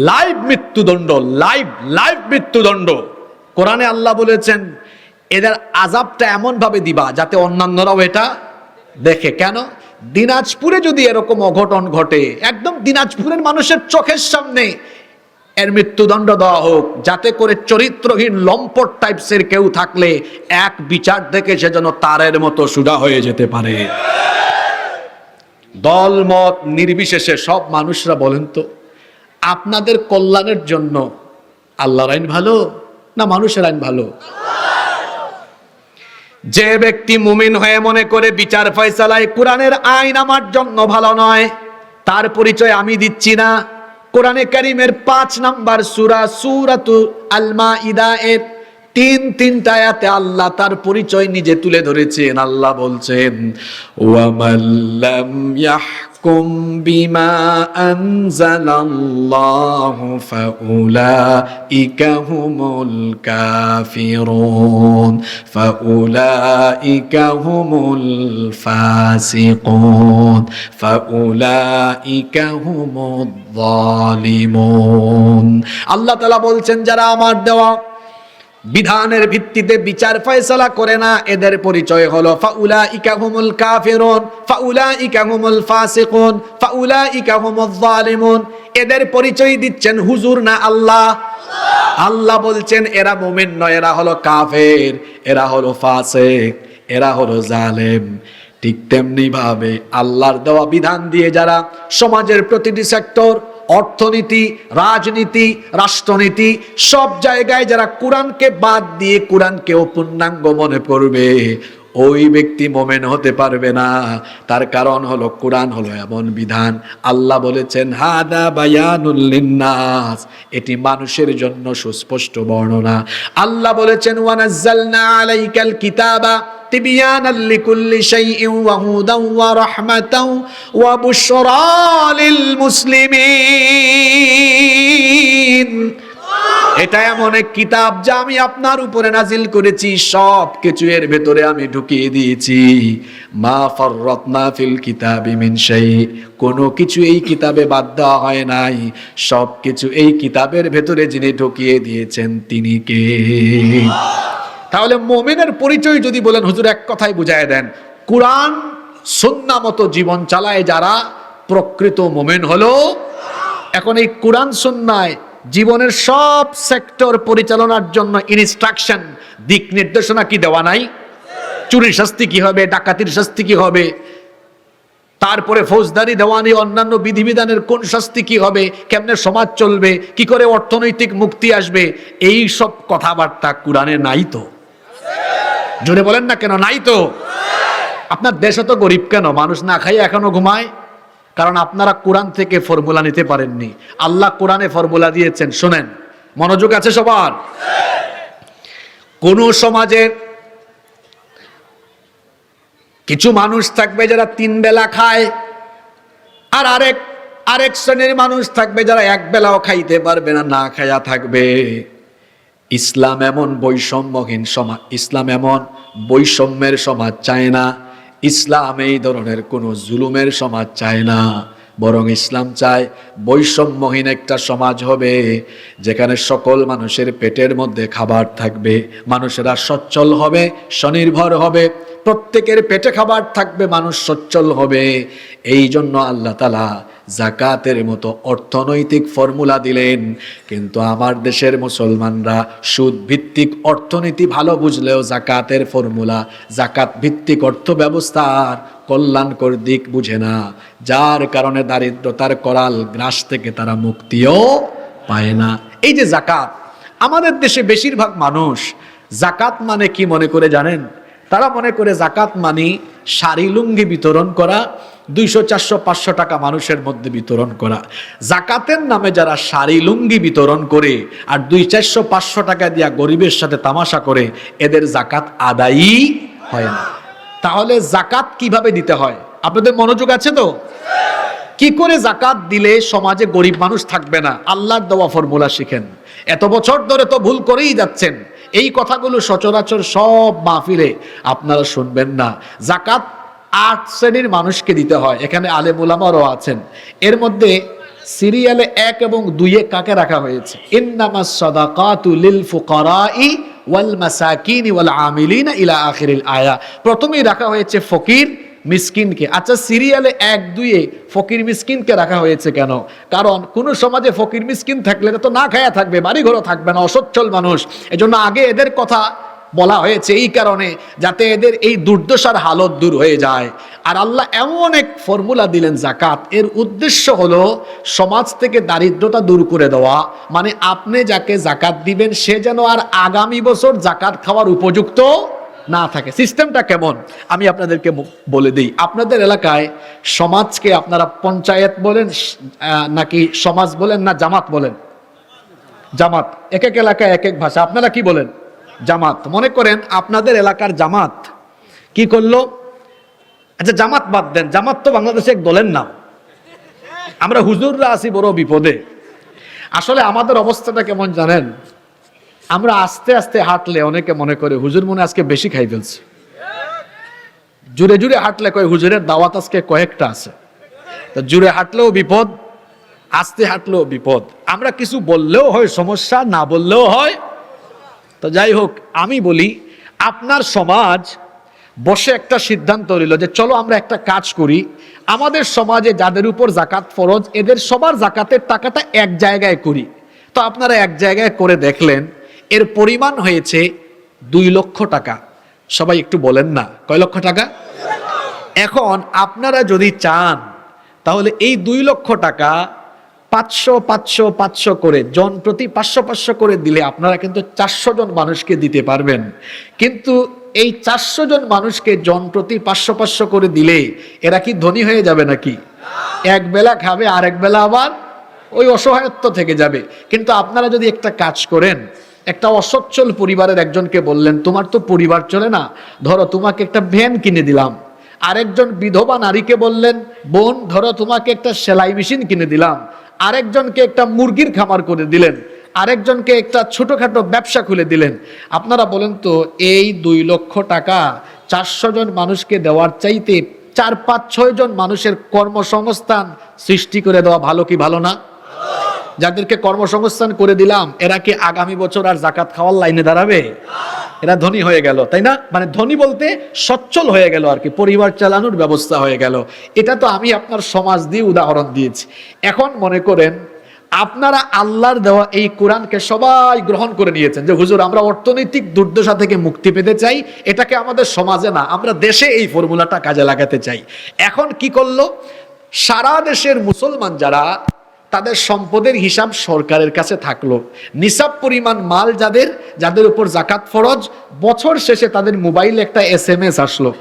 S1: লাইভ মৃত্যুদণ্ড, লাইভ মৃত্যুদণ্ড। কোরআনে আল্লাহ বলেছেন এদের আযাবটা এমন ভাবে দিবা যাতে অন্যান্যরাও এটা দেখে। কেন? দিনাজপুরে যদি এরকম অঘটন ঘটে, একদম দিনাজপুরের মানুষের চোখের সামনে এর মৃত্যুদণ্ড দেওয়া হোক, যাতে করে চরিত্রহীন লম্পট টাইপসের কেউ থাকলে এক বিচার দেখে সে যেন তারের মতো সোজা হয়ে যেতে পারে। দল মত নির্বিশেষে সব মানুষরা বলেন তো, আপনাদের কল্যাণের জন্য আল্লাহর আইন ভালো না মানুষের আইন ভালো? যে ব্যক্তি মুমিন হয়ে মনে করে বিচার ফয়সালায় কোরআনের আইন আমার জন্য ভালো নয়, তার পরিচয় আমি দিচ্ছি না। কোরআনে কারীমের 5 নাম্বার সূরা সূরাতুল আল মাইদা এর 3 আয়াতে আল্লাহ তার পরিচয় নিজে তুলে ধরেছেন। আল্লাহ বলছেন, ওয়া মাল্লাম ইয়াহকুম বিমা আনজালাল্লাহু ফাউলাইকা হুমুল কাফিরুন ফাউলাইকা হুমুল ফাসিকুন ফাউলাইকা হুমুদ যালিমুন। আল্লাহ তাআলা বলছেন, যারা আমার দেওয়া
S2: বিধানের ভিত্তিতে বিচার ফয়সালা করে না, এদের পরিচয় হলো ফাউলাইকা হুমুল কাফিরুন, ফাউলাইকা হুমুল ফাসিকুন, ফাউলাইকা হুমুল যালিমুন। এদের পরিচয় দিচ্ছেন হুজুর না আল্লাহ। আল্লাহ বলছেন এরা মুমিন নয়, এরা হলো কাফের, এরা হলো ফাসিক, এরা হলো জালেম। ঠিক তেমনি ভাবে আল্লাহর দেওয়া বিধান দিয়ে যারা সমাজের প্রতিটি সেক্টর, অর্থনীতি, রাজনীতি, রাষ্ট্রনীতি সব জায়গায় যারা কোরআনকে বাদ দিয়ে কোরআনকেও পূর্ণাঙ্গ মনে করবে, ওই ব্যক্তি মোমেন হতে পারবে না। তার কারণ হলো কোরআন হলো এমন বিধান, আল্লাহ বলেছেন হাদা বায়ানুল লিন্নাস, এটি মানুষের জন্য সুস্পষ্ট বর্ণনা। আল্লাহ বলেছেন ওয়ানাজ্জালনা আলাইকাল কিতাবা তিবিয়ানাল লিকুল্লি শাইইন ওয়া হুদাও ওয়া রাহমাতাও ওয়া বুশরা লিল মুসলিমিন। এটা এমন এক কিতাব যা আমি আপনার উপরে নাজিল করেছি, সব কিছু এর ভেতরে আমি ঢুকিয়ে দিয়েছি। মা ফাররাতনা ফিল কিতাবি মিন শাই, কোনো কিছু এই কিতাবে বাদ দেওয়া হয় নাই, সব কিছু এই কিতাবের ভেতরে যিনি ঢুকিয়ে দিয়েছেন তিনি কে? তাহলে মুমিনের পরিচয় যদি বলেন হুজুর এক কথাই বুঝায় দেন, কোরআন সুন্নাহ মতো জীবন চালায় যারা, প্রকৃত মুমিন হলো। এখন এই কোরআন সুন্নাহয় জীবনের সব সেক্টর পরিচালনার জন্য ইনস্ট্রাকশন, দিক নির্দেশনা কি দেওয়া নাই? চুরির শাস্তি কি হবে, ডাকাতির শাস্তি কি হবে, তারপরে ফৌজদারি, দেওয়ানি, অন্যান্য বিধিবিধানের কোন শাস্তি কি হবে, কেমনে সমাজ চলবে, কি করে অর্থনৈতিক মুক্তি আসবে, এই সব কথাবার্তা কোরআনে নাই তো? জোরে বলেন না কেন নাই তো? আপনার দেশে তো গরিব কেন, মানুষ না খাইয়ে এখনো ঘুমায়? কারণ আপনারা কোরআন থেকে ফর্মুলা নিতে পারেননি। আল্লাহ কোরআনে ফর্মুলা দিয়েছেন, শোনেন, মনোযোগ আছে সবার। কোন সমাজে কিছু মানুষ থাকবে যারা 3 বেলা খায়, আর আরেক শ্রেণীর মানুষ থাকবে যারা 1 বেলাও খাইতে পারবে না, না খায়া থাকবে। ইসলাম এমন বৈষম্যহীন সমাজ, ইসলাম এমন বৈষম্যের সমাজ চায় না। ইসলাম এই ধরনের কোনো জুলুমের সমাজ চায় না, বরং ইসলাম চায় বৈষম্যহীন একটা সমাজ হবে, যেখানে সকল মানুষের পেটের মধ্যে খাবার থাকবে, মানুষেরা সচ্ছল হবে, স্বনির্ভর হবে, প্রত্যেকের পেটে খাবার থাকবে, মানুষ সচ্ছল হবে। এই জন্য আল্লাহ তাআলা জাকাতের মতো অর্থনৈতিক ফর্মুলা দিলেন। কিন্তু আমার দেশের মুসলমানরা সুদ ভিত্তিক অর্থনীতি ভালো বুঝলেও জাকাতের ফর্মুলা, জাকাত ভিত্তিক অর্থ ব্যবস্থার কল্যাণকর দিক বুঝে না, যার কারণে দারিদ্রতার করাল গ্রাস থেকে তারা মুক্তিও পায় না। এই যে জাকাত, আমাদের দেশে বেশিরভাগ মানুষ জাকাত মানে কি মনে করে জানেন? তারা মনে করে জাকাত মানে শাড়ি লুঙ্গি বিতরণ করা, 200, 400, 500 টাকা মানুষের মধ্যে বিতরণ করা। জাকাতের নামে যারা শাড়ি লুঙ্গি বিতরণ করে আর 200, 400, 500 টাকা দিয়া গরিবের সাথে তামাশা করে, এদের জাকাত আদায়ই হয় না। তাহলে জাকাত কিভাবে দিতে হয়? আপনাদের মনোযোগ আছে তো? কি করে জাকাত দিলে সমাজে গরিব মানুষ থাকবে না? আল্লাহর দেওয়া ফর্মুলা শিখেন। এত বছর ধরে তো ভুল করেই যাচ্ছেন। এই কথাগুলো সচরাচর সব মাহফিলে আপনারা শুনবেন না। জাকাত 8 শ্রেণীর মানুষকে দিতে হয়, এখানে আলেম উলামারও আছেন। এর মধ্যে সিরিয়ালে 1 এবং 2 কাকে রাখা হয়েছে? ইন্নামাস সাদাকাতু লিল ফুকারাই ওয়াল মাসাকিন ওয়াল আমিলিনা ইলা আখিরিল আয়া। প্রথমেই রাখা হয়েছে ফকির মিসকিনকে। আচ্ছা, সিরিয়ালে 1, 2 ফকির মিসকিনকে রাখা হয়েছে কেন? কারণ কোন সমাজে ফকির মিসকিন থাকলে তো না খায়া থাকবে, বাড়ি ঘরও থাকবে না, অসচ্ছল মানুষ। এজন্য আগে এদের কথা বলা হয়েছে এই কারণে, যাতে এদের এই দুর্দশার হালত দূর হয়ে যায়। আর আল্লাহ এমন এক ফর্মুলা দিলেন জাকাত, এর উদ্দেশ্য হলো সমাজ থেকে দারিদ্রতা দূর করে দেওয়া। মানে আপনি যাকে জাকাত দিবেন সে যেন আর আগামী বছর জাকাত খাওয়ার উপযুক্ত না থাকে। সিস্টেমটা কেমন আমি আপনাদেরকে বলে দিই। আপনাদের এলাকায় সমাজকে আপনারা পঞ্চায়েত বলেন নাকি সমাজ বলেন না জামাত বলেন? জামাত। এক এক এলাকায় এক এক ভাষা। আপনারা কি বলেন? জামাত। মনে করেন আপনাদের এলাকার জামাত কি করলো? আচ্ছা, জামাত বাদ দেন, জামাত তো বাংলাদেশে এক দলের নাম। আমরা হুজুররা আছি বড় বিপদে। আসলে আমাদের অবস্থাটা কেমন জানেন? আমরা আস্তে আস্তে হাঁটলে অনেকে মনে করে হুজুর মনে আজকে বেশি খাই ফেলছে। জুড়ে জুড়ে হাঁটলে কয় হুজুরের দাওয়াত আজকে কয়েকটা আছে। তো জুড়ে হাঁটলেও বিপদ, আস্তে হাঁটলেও বিপদ। আমরা কিছু বললেও হয় সমস্যা, না বললেও হয় তো যাই হোক, আমি বলি আপনার সমাজ বসে একটা সিদ্ধান্ত নিল যে চলো আমরা একটা কাজ করি, আমাদের সমাজে যাদের উপর জাকাত ফরজ এদের সবার জাকাতের টাকাটা এক জায়গায় করি। তো আপনারা এক জায়গায় করে দেখলেন, এর পরিমাণ হয়েছে 2 লক্ষ টাকা। সবাই একটু বলেন না, কয় লক্ষ টাকা? এখন আপনারা যদি চান তাহলে এই 2 লক্ষ টাকা 500 500 500 করে জন প্রতি 500 500 করে দিলে আপনারা কিন্তু 400 জন মানুষকে দিতে পারবেন। কিন্তু এই 400 জন মানুষকে জন প্রতি 500 500 করে দিলে এরা কি ধনী হয়ে যাবে নাকি? এক বেলা খাবে, আরেক বেলা আবার ওই অসহায়ত্ব থেকে যাবে। কিন্তু আপনারা যদি একটা কাজ করেন, একটা অসচ্ছল পরিবারের একজনকে বললেন তোমার তো পরিবার চলে না, ধরো তোমাকে একটা ভ্যান কিনে দিলাম। আরেকজন বিধবা নারীকে বললেন বোন ধরো তোমাকে একটা সেলাই মেশিন কিনে দিলাম। আরেকজনকে একটা মুরগির খামার করে দিলেন, আরেকজনকে একটা ছোটখাটো ব্যবসা খুলে দিলেন। আপনারা বলেন তো এই 2 লক্ষ টাকা 400 জন মানুষকে দেওয়ার চাইতে 4 5 6 জন মানুষের কর্মসংস্থান সৃষ্টি করে দেওয়া ভালো কি ভালো না? যাদেরকে কর্মসংস্থান করে দিলাম এরা কি আগামী বছর আর জাকাত খাওয়ার লাইনে দাঁড়াবে? এরা ধনী হয়ে গেল, তাই না? মানে ধনী বলতে সচ্ছল হয়ে গেল আর কি, পরিবার চালানোর ব্যবস্থা হয়ে গেল। এটা তো আমি আপনার সমাজ দিয়ে উদাহরণ দিয়েছি। এখন মনে করেন আপনারা আল্লাহর দেওয়া এই কোরআনকে সবাই গ্রহণ করে নিয়েছেন যে হুজুর আমরা অর্থনৈতিক দুর্দশা থেকে মুক্তি পেতে চাই, এটাকে আমাদের সমাজে না আমরা দেশে এই ফর্মুলাটা কাজে লাগাতে চাই। এখন কি করলো, সারা দেশের মুসলমান যারা তাদের সম্পদের হিসাব সরকারের কাছে থাকলো, নিসাব পরিমাণ মাল যাদের উপর জাকাত ফরজ, বছর শেষে তাদের মোবাইলে একটা SMS আসলো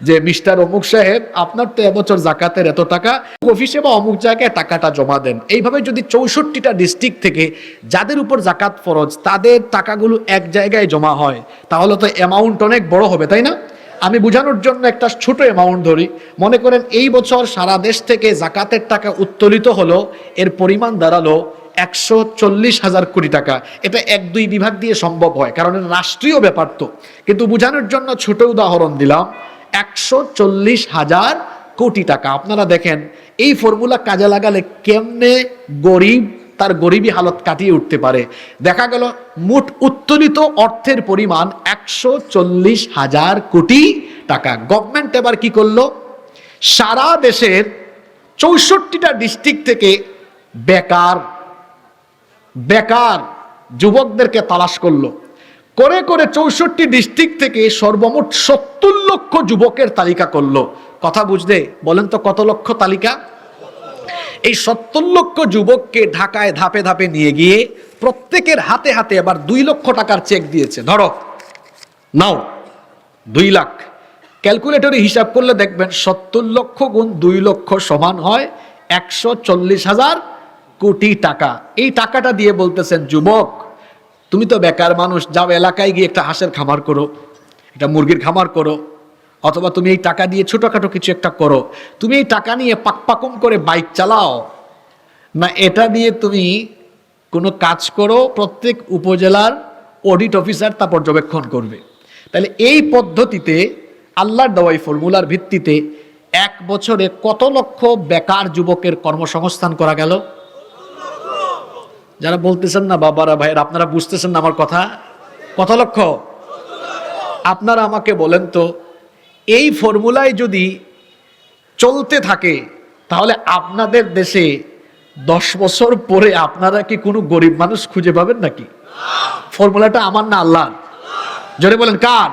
S2: যে মিস্টার অমুক সাহেব আপনার তো এবছর জাকাতের এত টাকা, অফিসে বা অমুক জায়গায় টাকাটা জমা দেন। এইভাবে যদি 64টা ডিস্ট্রিক্ট থেকে যাদের উপর জাকাত ফরজ তাদের টাকাগুলো এক জায়গায় জমা হয় তাহলে তো অ্যামাউন্ট অনেক বড় হবে, তাই না? আমি বোঝানোর জন্য একটা ছোট অ্যামাউন্ট ধরি। মনে করেন এই বছর সারা দেশ থেকে জাকাতের টাকা উত্তোলিত হলো, এর পরিমাণ দাঁড়ালো 140,000 কোটি টাকা। এটা 1-2 বিভাগ দিয়ে সম্ভব হয়, কারণ এটা রাষ্ট্রীয় ব্যাপার। তো কিন্তু বোঝানোর জন্য ছোট উদাহরণ দিলাম, 140,000 কোটি টাকা। আপনারা দেখেন এই ফর্মুলা কাজে লাগালে কেমনে গরিব তার গরিবী হালত কাটিয়ে উঠতে পারে। দেখা গেল মোট উত্তোলিত অর্থের পরিমাণ 140,000 কোটি টাকা। গভর্নমেন্ট এবার কি করলো, সারা দেশের 64টা ডিস্ট্রিক্ট থেকে বেকার যুবকদেরকে তালাশ করলো, করে 64 ডিস্ট্রিক্ট থেকে সর্বমোট 70 লক্ষ যুবকের তালিকা করলো। কথা বুঝতে বলেন তো কত লক্ষ তালিকা? এই 70 লক্ষ যুবককে ঢাকায় ধাপে ধাপে নিয়ে গিয়ে প্রত্যেকের হাতে হাতে এবার 2 লক্ষ টাকার চেক দিয়েছে। ধরো নাও 2 লাখ। ক্যালকুলেটরে হিসাব করলে দেখবেন 70 লক্ষ গুণ 2 লক্ষ সমান হয় 140,000 কোটি টাকা। এই টাকাটা দিয়ে বলতেছেন যুবক তুমি তো বেকার মানুষ, যাও এলাকায় গিয়ে একটা হাঁসের খামার করো, একটা মুরগির খামার করো, অথবা তুমি এই টাকা দিয়ে ছোটখাটো কিছু একটা করো। তুমি এই টাকা নিয়ে পাকপাকুম করে বাইক চালাও না, এটা দিয়ে তুমি কোনো কাজ করো, প্রত্যেক উপজেলার অডিট অফিসার তা পর্যবেক্ষণ করবে। তাহলে এই পদ্ধতিতে আল্লাহর দেওয়া ফর্মুলার ভিত্তিতে 1 বছরে কত লক্ষ বেকার যুবকের কর্মসংস্থান করা গেল? যারা বলতেছেন না বাবারা ভাইয়ের, আপনারা বুঝতেছেন না আমার কথা, কত লক্ষ? আপনারা আমাকে বলেন তো এই ফর্মুলায় যদি চলতে থাকে তাহলে আপনাদের দেশে 10 বছর পরে আপনারা কি কোনো গরিব মানুষ খুঁজে পাবেন নাকি? ফর্মুলাটা আমার না আল্লাহর? জোরে বলেন কার?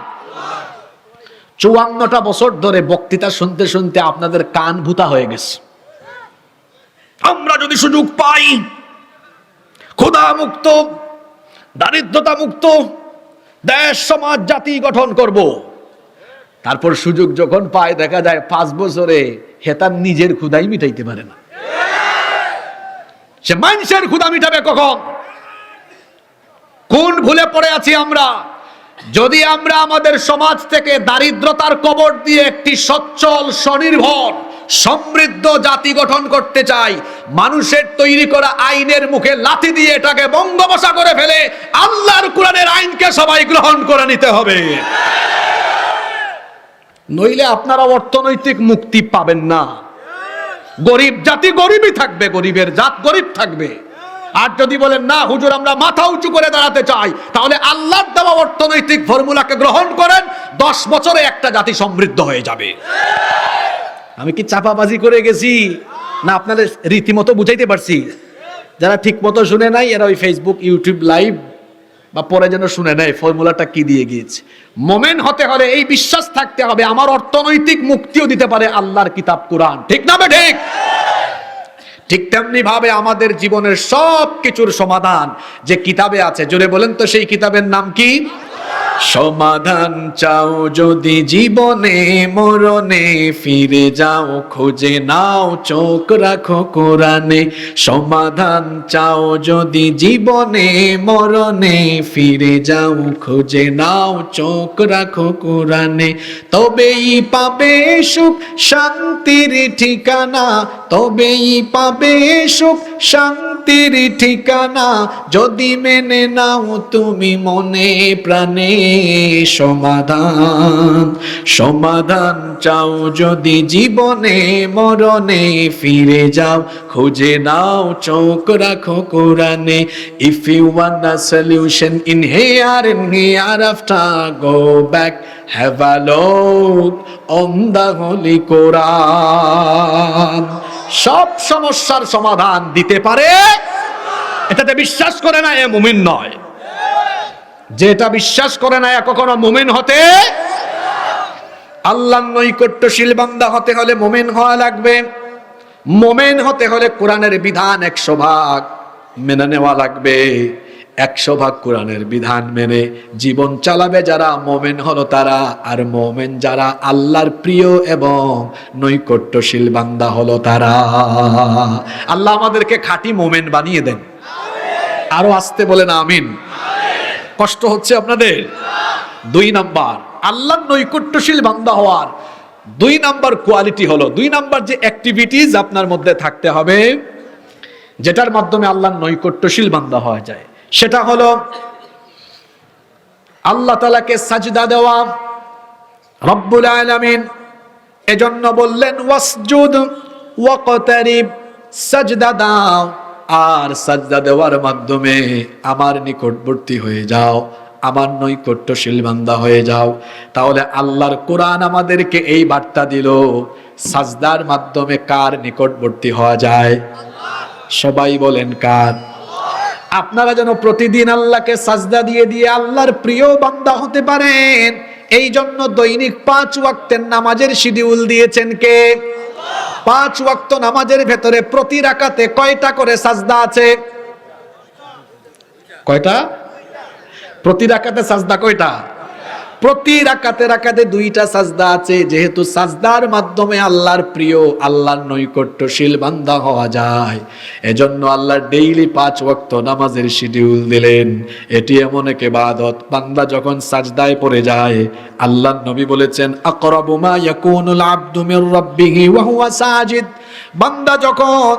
S2: 54টা বছর ধরে বক্তৃতা শুনতে শুনতে আপনাদের কান ভূতা হয়ে গেছে। আমরা যদি সুযোগ পাই ক্ষুধা মুক্ত, দারিদ্রতা মুক্ত দেশ সমাজ জাতি গঠন করব। তারপর সুযোগ যখন পায় দেখা যায় 5 বছরে হেতার নিজের ক্ষুধাই মিটাইতে পারে না, সে মানুষের ক্ষুধা মিটাবে কখন? কোন ভুলে পড়ে আছি আমরা? যদি আমরা আমাদের সমাজ থেকে দারিদ্রতার কবর দিয়ে একটি সচ্ছল স্বনির্ভর সমৃদ্ধ জাতি গঠন করতে চাই, মানুষের তৈরি করা আইনের মুখে লাথি দিয়ে এটাকে বঙ্গবসা করে ফেলে আল্লাহর কোরআনের আইনকে সবাই গ্রহণ করে নিতে হবে। নইলে আপনারা অর্থনৈতিক মুক্তি পাবেন না। গরিব জাতি গরিবই থাকবে, গরিবের জাত গরিব থাকবে। আর যদি বলেন না হুজুর আমরা মাথা উঁচু করে দাঁড়াতে চাই, তাহলে আল্লাহর দেওয়া অর্থনৈতিক ফর্মুলাকে গ্রহণ করেন, 10 বছরে একটা জাতি সমৃদ্ধ হয়ে যাবে। আমি কি চাপাবাজি করে গেছি না আপনাদের রীতিমতো বুঝাইতে পারছি? যারা ঠিক মতো শুনে নাই এরা ওই ফেসবুক ইউটিউব লাইভ বা পরে যেন শুনে নেয় ফর্মুলাটা কি দিয়ে গিয়েছে। মোমেন হতে হলে এই বিশ্বাস থাকতে হবে আমার অর্থনৈতিক মুক্তিও দিতে পারে আল্লাহর কিতাব কোরআন, ঠিক না ঠিক? ঠিক তেমনি ভাবে আমাদের জীবনের সব কিছুর সমাধান যে কিতাবে আছে, জোরে বলেন তো সেই কিতাবের নাম কি? সমাধান চাও যদি জীবনে মরণে, ফিরে যাও খুঁজে নাও চোখ রাখো কোরআনে। সমাধান চাও যদি জীবনে মরণে, ফিরে যাও খুঁজে নাও চোখ রাখো কোরআনে। তবেই পাবে সুখ শান্তির ঠিকানা, তবেই পাবে সুখ শান্তির ঠিকানা, যদি মেনে নাও তুমি মনে প্রাণে। সমাধান সমাধান চাও যদি জীবনে মরণে, ফিরে যাও খুঁজে নাও চোখ রাখো কোরআনে। If you want a solution in here and hereafter, go back, have a look on the Holy Quran. সব সমস্যার সমাধান দিতে পারে, এটাতে বিশ্বাস করে না এ মুমিন নয়। যেটা বিশ্বাস করে না কখনো মুমিন হতে। আল্লাহর নৈকট্যশীল বান্দা হতে হলে মুমিন হওয়া লাগবে। মুমিন হতে হলে কোরআনের বিধান 100 ভাগ মেনে নেওয়া লাগবে। 100 ভাগ কোরআনের বিধান মেনে জীবন চালাবে যারা, মুমিন হলো তারা। আর মুমিন যারা আল্লাহর প্রিয় এবং নৈকট্যশীল বান্দা হলো তারা। আল্লাহ আমাদেরকে খাঁটি মুমিন বানিয়ে দেন। আরো আসতে বলেন আমিন। কষ্ট হচ্ছে আপনাদের? 2 নাম্বার আল্লাহর নৈকট্যশীল বান্দা হওয়ার 2 নাম্বার কোয়ালিটি হলো, 2 নাম্বার যে অ্যাক্টিভিটিস আপনার মধ্যে থাকতে হবে যেটার মাধ্যমে আল্লাহর নৈকট্যশীল বান্দা হওয়া যায়, সেটা হলো আল্লাহ তাআলাকে সাজদা দেওয়া। রব্বুল আলামিন এজন্য বললেন ওয়াসজুদ ওয়াকতারিব, সাজদা দাও আর সাজদা দেওয়ার মাধ্যমে আমার নিকটবর্তী হয়ে যাও, আমার নৈকট্যশীল বান্দা হয়ে যাও। তাহলে আল্লাহর কোরআন আমাদেরকে এই বার্তা দিল, সাজদার মাধ্যমে কার নিকটবর্তী হওয়া যায়? সবাই বলেন কার? আপনারা যেন প্রতিদিন আল্লাহকে সাজদা দিয়ে দিয়ে আল্লাহর প্রিয় বান্দা হতে পারেন, এই জন্য দৈনিক 5 ওয়াক্তের নামাজের শিডিউল দিয়েছেন কে? 5 ওয়াক্ত নামাজের ভেতরে প্রতি রাকাতে কয়টা করে সাজদা আছে? কয়টা? প্রতি রাকাতে সাজদা কয়টা? প্রতি রাকাতে রাকাতে 2টা সাজদা আছে। যেহেতু সাজদার মাধ্যমে আল্লাহর প্রিয়, আল্লাহর নৈকট্যশীল বান্দা হওয়া যায়, এজন্য আল্লাহ ডেইলি 5 ওয়াক্ত নামাজের শিডিউল দিলেন। এটি এমন এক ইবাদত, বান্দা যখন সাজদায় পড়ে যায়, আল্লাহর নবী বলেছেন আকরাবু মা ইয়াকুনুল আবদু মির রাব্বিহি ওয়া হুয়া সাজিদ। বান্দা যখন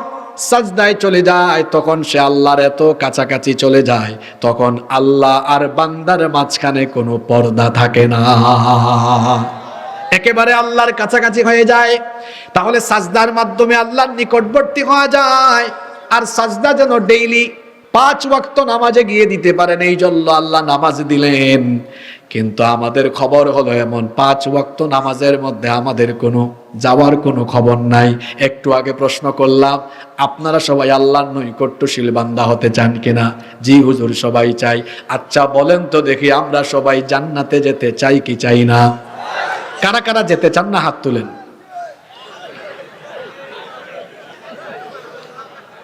S2: সাজদায় চলে যায় তখন সে আল্লাহর এত কাছাকাছি চলে যায়, তখন আল্লাহ আর বান্দার মাঝখানে কোনো পর্দা থাকে না, একেবারে আল্লাহর কাছাকাছি হয়ে যায়। তাহলে সাজদার মাধ্যমে আল্লাহর নিকটবর্তী হওয়া যায়। আর সাজদা যেন ডেইলি 5 ওয়াক্ত নামাজে গিয়ে দিতে পারেন, এই জন্য আল্লাহ নামাজ দিলেন। কিন্তু আমাদের খবর হলো এমন, 5 ওয়াক্ত নামাজের মধ্যে আমাদের কোনো যাওয়ার কোনো খবর নাই। একটু আগে প্রশ্ন করলাম, আপনারা সবাই আল্লাহর নৈকট্যশীল বান্দা হতে চান কিনা? জি হুজুর সবাই চাই। আচ্ছা বলেন তো দেখি, আমরা সবাই জান্নাতে যেতে চাই কি চাই না? কারা কারা যেতে চান না হাত তুলেন।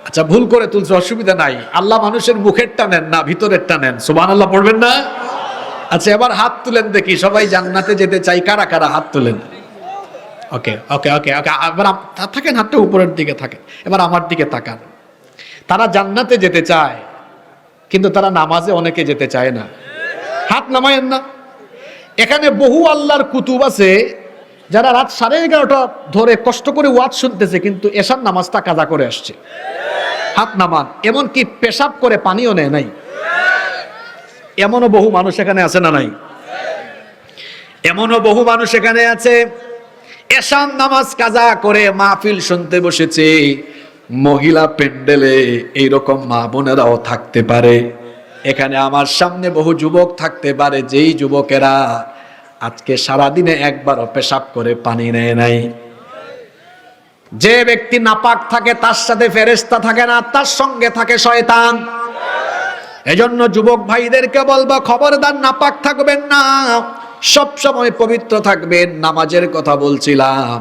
S2: আচ্ছা ভুল করে তুলছে, অসুবিধা নাই। আল্লাহ মানুষের মুখের টানেন না, ভিতরের টানেন। সুবহানাল্লাহ পড়বেন না? আচ্ছা এবার হাত তুলেন দেখি, সবাই জান্নাতে যেতে চাই কারা কারা? হাত তুলেন। ওকে ওকে ওকে ওকে, এবার থাকেন, হাতটা উপরের দিকে থাকেন। এবার আমার দিকে তাকান। তারা জান্নাতে যেতে চায়, কিন্তু তারা নামাজে অনেকে যেতে চায় না। হাত নামায়েন না। এখানে বহু আল্লাহর কুতুব আছে যারা রাত 11:30 ধরে কষ্ট করে ওয়াজ শুনতেছে, কিন্তু এশার নামাজটা কাজা করে আসছে। হাত নামান। এমনকি পেশাব করে পানিও নেয় নাই, এমনও বহু মানুষ এখানে আছে না নাই? এমনও বহু মানুষ এখানে আছে এশার নামাজ কাজা করে মাহফিল শুনতে বসেছে, মহিলা প্যান্ডেলে এইরকম মা বোনেরাও থাকতে পারে। এখানে আমার সামনে বহু যুবক থাকতে পারে, যেই যুবকেরা আজকে সারাদিনে একবারও পেশাব করে পানি নেয় নাই। যে ব্যক্তি নাপাক থাকে তার সাথে ফেরেশতা থাকে না, তার সঙ্গে থাকে শয়তান। এজন্য যুবক ভাইদেরকে বলবো, খবরদার নাপাক থাকবেন না, সব সময় পবিত্র থাকবেন। নামাজের কথা বলছিলাম,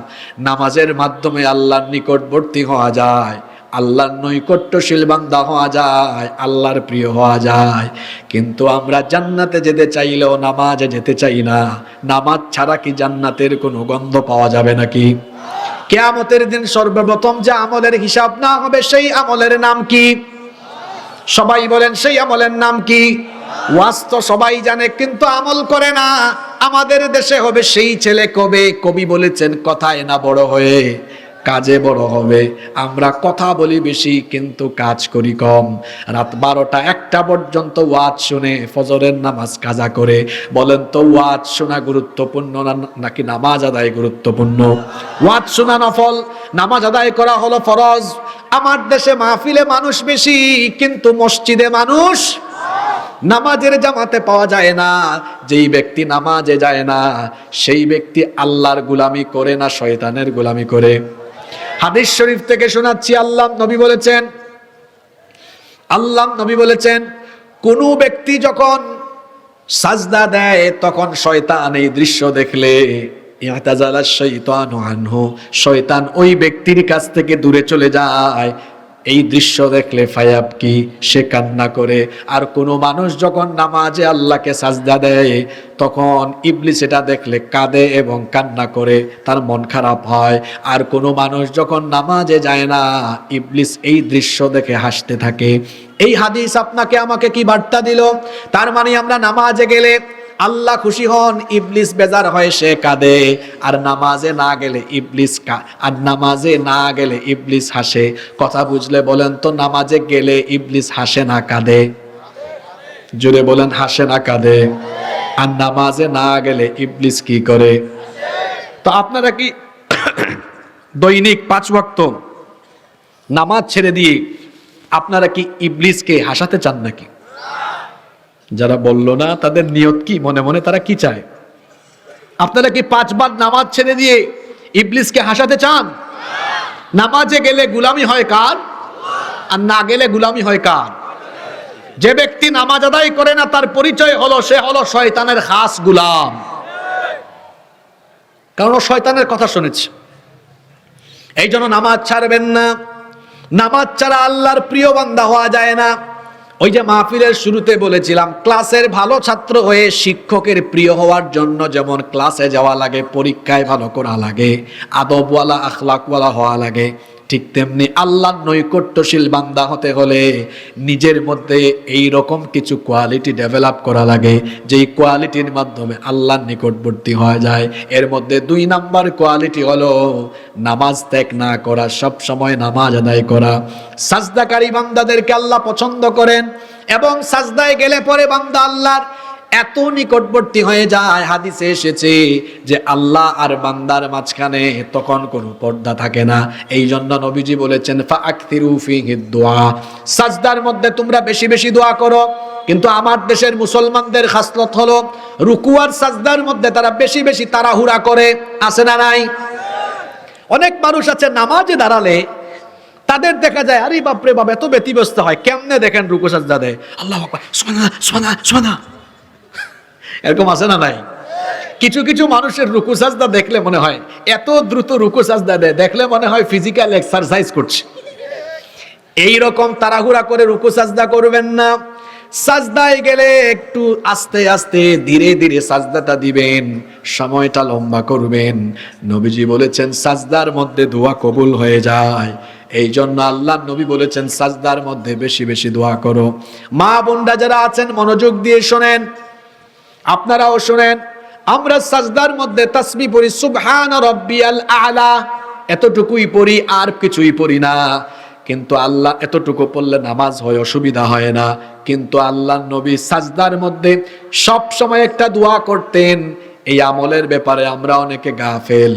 S2: নামাজের মাধ্যমে আল্লাহর নিকটবর্তী হওয়া যায়, আল্লাহর নৈকট্যশীল বান্দা হওয়া যায়, আল্লাহর প্রিয় হওয়া যায়। কিন্তু আমরা জান্নাতে যেতে চাইলেও নামাজে যেতে চাই না। নামাজ ছাড়া কি জান্নাতের কোনো গন্ধ পাওয়া যাবে নাকি? কিয়ামতের দিন সর্বপ্রথম যে আমলের হিসাব না হবে, সেই আমলের নাম কি? সবাই বলেন, সেই আমলের নাম কি? ওয়াজ তো সবাই জানে, কিন্তু আমল করে না। আমাদের দেশে হবে সেই ছেলে কবি বলেছেন, কথায় না বড় হয়ে কাজে বড় হবে। আমরা কথা বলি বেশি কিন্তু কাজ করি কম। রাত 12টা 1টা পর্যন্ত ওয়াজ শুনে ফজরের নামাজ কাজা করে। বলেন তো, ওয়াজ শোনা গুরুত্বপূর্ণ নাকি নামাজ আদায় গুরুত্বপূর্ণ? ওয়াজ শোনা নফল, নামাজ আদায় করা হলো ফরজ। আমার দেশে মাহফিলে মানুষ বেশি, কিন্তু মসজিদে মানুষ, নামাজের জামাতে পাওয়া যায় না। যেই ব্যক্তি নামাজে যায় না, সেই ব্যক্তি আল্লাহর গোলামি করে না শয়তানের গোলামি করে? হাদিস শরীফ থেকে শোনাচ্ছি, আল্লাহ নবী বলেছেন কোন ব্যক্তি যখন সাজদা দেয়, তখন শয়তান এই দৃশ্য দেখলে ইয়াতাজালা শাইতানু আনহু, শয়তান ওই ব্যক্তির কাছ থেকে দূরে চলে যায়। এই দৃশ্য দেখলে ফায়াবকি, সে কান্না করে। আর কোন মানুষ যখন নামাজে আল্লাহকে সাজদা দেয়, তখন ইবলিস এটা দেখলে কাঁদে এবং কান্না করে, তার মন খারাপ হয়। আর কোন মানুষ যখন নামাজে যায় না, ইবলিস এই দৃশ্য দেখে হাসতে থাকে। এই হাদিস আপনাকে আমাকে কি বার্তা দিল? তার মানে আমরা নামাজে গেলে আল্লাহ খুশি হন, ইবলিস বেজার হয়, সে কাঁদে। আর নামাজে না গেলে ইবলিস হাসে। কথা বুঝলে বলেন তো, নামাজে গেলে ইবলিস হাসে না কাঁদে? জোরে বলেন, হাসে না কাঁদে? আর নামাজে না গেলে ইবলিস কি করে? তো আপনারা কি দৈনিক 5 ওয়াক্ত নামাজ ছেড়ে দিয়ে আপনারা কি ইবলিসকে হাসাতে চান নাকি? যারা বলল না, তাদের নিয়ত কি? মনে মনে তারা কি চায়? আপনারা কি 5 বার নামাজ ছেড়ে দিয়ে ইবলিসকে হাসাতে চান? নামাজে গেলে গোলামি হয় কার? আর না গেলে গোলামি হয় কার? যে ব্যক্তি নামাজ আদায় করে না, তার পরিচয় হলো সে হলো শয়তানের খাস গোলাম। কারণ শয়তানের কথা শুনেছে। এই জন্য নামাজ ছাড়বেন না। নামাজ ছাড়া আল্লাহর প্রিয় বান্দা হওয়া যায় না। ওই যে মাহফিলের শুরুতে বলেছিলাম, ক্লাসের ভালো ছাত্র হয়ে শিক্ষকের প্রিয় হওয়ার জন্য যেমন ক্লাসে যাওয়া লাগে, পরীক্ষায় ভালো করা লাগে, আদবওয়ালা আখলাকওয়ালা হওয়া লাগে, ঠিক তেমনি আল্লাহর নৈকট্যশীল বান্দা হতে হলে নিজের মধ্যে এই রকম কিছু কোয়ালিটি ডেভেলপ করা লাগে, যেই কোয়ালিটির মাধ্যমে আল্লাহর নিকটবর্তী হয়ে যায়। এর মধ্যে 2 নাম্বার কোয়ালিটি হলো নামাজ ত্যাগ না করা, সব সময় নামাজ আদায় করা। সাজদাকারী বান্দাদেরকে আল্লাহ পছন্দ করেন, এবং সাজদায় গেলে পরে বান্দা আল্লাহর এত নিকটবর্তী হয়ে যায়। হাদিসে এসেছে যে আল্লাহ আর বান্দার মাঝখানে তখন কোনো পর্দা থাকে না। এই জন্য নবীজি বলেছেন, ফাআকতিরু ফীহি দুআ, সাজদার মধ্যে তোমরা বেশি বেশি দোয়া করো। কিন্তু আমার দেশের মুসলমানদের খাসলত হলো রুকু আর সাজদার মধ্যে তারা বেশি বেশি তাড়াহুড়া করে। আছে না নাই? অনেক মানুষ আছে নামাজে দাঁড়ালে তাদের দেখা যায়, আরে বাপরে বাপ, এত ব্যতিব্যস্ত হয়। কেমনে দেখেন রুকু সাজদা দেয়, আল্লাহু আকবার, সুবহানাল্লাহ সুবহানাল্লাহ সুবহানাল্লাহ, এরকম আছে না নাই? কিছু কিছু মানুষের রুকু সাজদা দেখলে মনে হয় এত দ্রুত রুকু সাজদা দেয়, দেখলে মনে হয় ফিজিক্যাল এক্সারসাইজ করছে। এই রকম তাড়াহুড়া করে রুকু সাজদা করবেন না। সাজদায় গেলে একটু আস্তে আস্তে ধীরে ধীরে সাজদাটা দিবেন, সময়টা লম্বা করবেন। নবীজি বলেছেন সাজদার মধ্যে দোয়া কবুল হয়ে যায়। এই জন্য আল্লাহ নবী বলেছেন সাজদার মধ্যে বেশি বেশি দোয়া করো। মা বোনরা যারা আছেন মনোযোগ দিয়ে শোনেন, আপনারাও শোনেন। আমরা সাজদার মধ্যে তাসবিহ পড়ি, সুবহান রাব্বিয়াল আ'লা, এতটুকুই পড়ি, আর কিছুই পড়ি না। কিন্তু আল্লাহ এতটুকু পড়লে নামাজ হয়, অসুবিধা হয় না। কিন্তু আল্লাহ নবী সাজদার মধ্যে সব সময় একটা দোয়া করতেন, এই আমলের ব্যাপারে আমরা অনেকে গাফেল।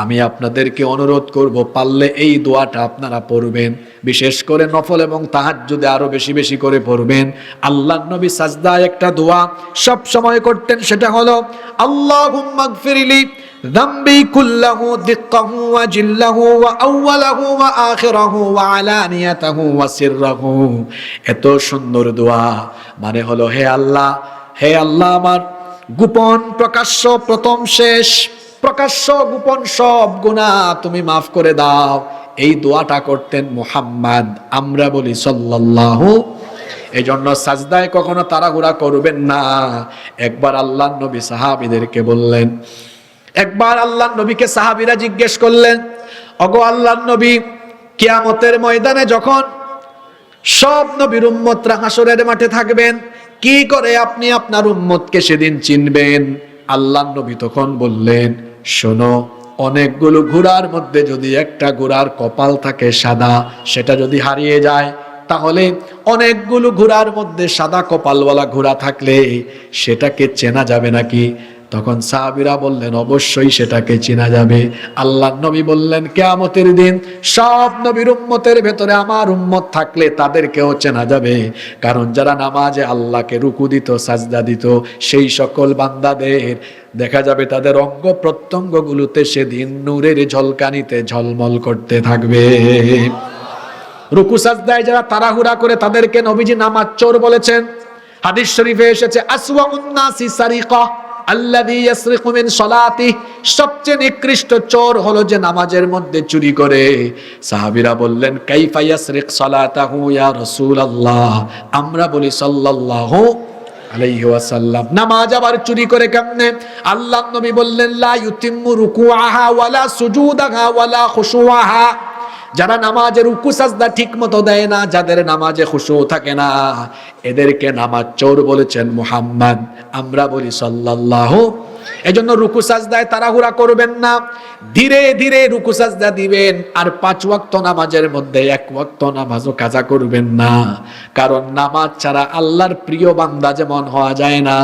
S2: আমি আপনাদেরকে অনুরোধ করব, পারলে এই দোয়াটা আপনারা পড়বেন, বিশেষ করে নফল এবং তাহাজ্জুদে আরো বেশি বেশি করে পড়বেন। আল্লাহর নবী সাজদায় একটা দোয়া সব সময় করতেন, সেটা হলো আল্লাহুম্মা গফিরলি যামবি কুল্লাহু দিক্কাহু ওয়া জিল্লাহু ওয়া আউওয়ালাহু ওয়া আখিরাহু ওয়া আলানিয়াতাহু ওয়া সিররাহু। এত সুন্দর দোয়া, মানে হলো হে আল্লাহ আমার গোপন প্রকাশ্য প্রথম শেষ, প্রকাশ্য গোপন সব গুনাহ তুমি মাফ করে দাও। এই দোয়াটা করতেন মুহাম্মদ, আমরা বলি সাল্লাল্লাহু। এই জন্য সাজদায় কখনো তাড়াহুড়া করবেন না। একবার আল্লাহর নবী সাহাবীদেরকে বললেন, একবার আল্লাহর নবীকে সাহাবীরা জিজ্ঞেস করলেন, ওগো আল্লাহর নবী, কিয়ামতের ময়দানে যখন সব নবীর উম্মতরা হাসরের মাঠে থাকবেন, কি করে আপনি আপনার উম্মতকে সেদিন চিনবেন? আল্লাহর নবী তখন বললেন, শোনো, অনেকগুলো ঘোড়ার মধ্যে যদি একটা ঘোড়ার কপাল থাকে সাদা, সেটা যদি হারিয়ে যায়, তাহলে অনেকগুলো ঘোড়ার মধ্যে সাদা কপালওয়ালা ঘোড়া থাকলে সেটাকে চেনা যাবে নাকি? তখন সাহাবীরা বললেন, অবশ্যই সেটাকে চেনা যাবে। আল্লাহর নবী বললেন, কিয়ামতের দিন সব নবীর উম্মতের ভেতরে আমার উম্মত থাকলে তাদেরকেও চেনা যাবে, কারণ যারা নামাজে আল্লাহকে রুকু দিত, সাজদা দিত, সেই সকল বান্দাদের দেখা যাবে তাদের অঙ্গ প্রত্যঙ্গগুলোতে সেদিন নূরের ঝলকানিতে ঝলমল করতে থাকবে। রুকু সাজদায় যারা তাড়াহুড়া করে তাদেরকে নবীজি নামাজ চোর বলেছেন। হাদিস শরীফে এসেছে, আসওয়াউন নাসি সারিকা আল্লাযী ইয়াসরিকু মিন সালাতিহি, সবচেয়ে নিকৃষ্ট চোর হলো যে নামাজের মধ্যে চুরি করে। সাহাবীরা বললেন, কাইফা ইয়াসরিক সালাতাহু ইয়া রাসূলুল্লাহ, আমরা বলি সাল্লাল্লাহু আলাইহি ওয়াসাল্লাম, নামাজ আবার চুরি করে কেমনে? আল্লাহর নবী বললেন, লা ইউতিম্মু রুকুআহা ওয়ালা সুজুদাহা ওয়ালা খুশুআহা, যারা নামাজের রুকু সাজদা ঠিক মতো দেয় না, যাদের নামাজে খুশু থাকে না, এদেরকে নামাজ চোর বলেছেন মুহাম্মদ, আমরা বলি সাল্লাল্লাহু। এজন্য রুকু সাজদায় তাড়াহুড়া করবেন না, ধীরে ধীরে রুকু সাজদা দিবেন। আর 5 ওয়াক্ত নামাজের মধ্যে 1 ওয়াক্ত নামাজও কাজা করবেন না, কারণ নামাজ ছাড়া আল্লাহর প্রিয় বান্দা যেমন হওয়া যায় না,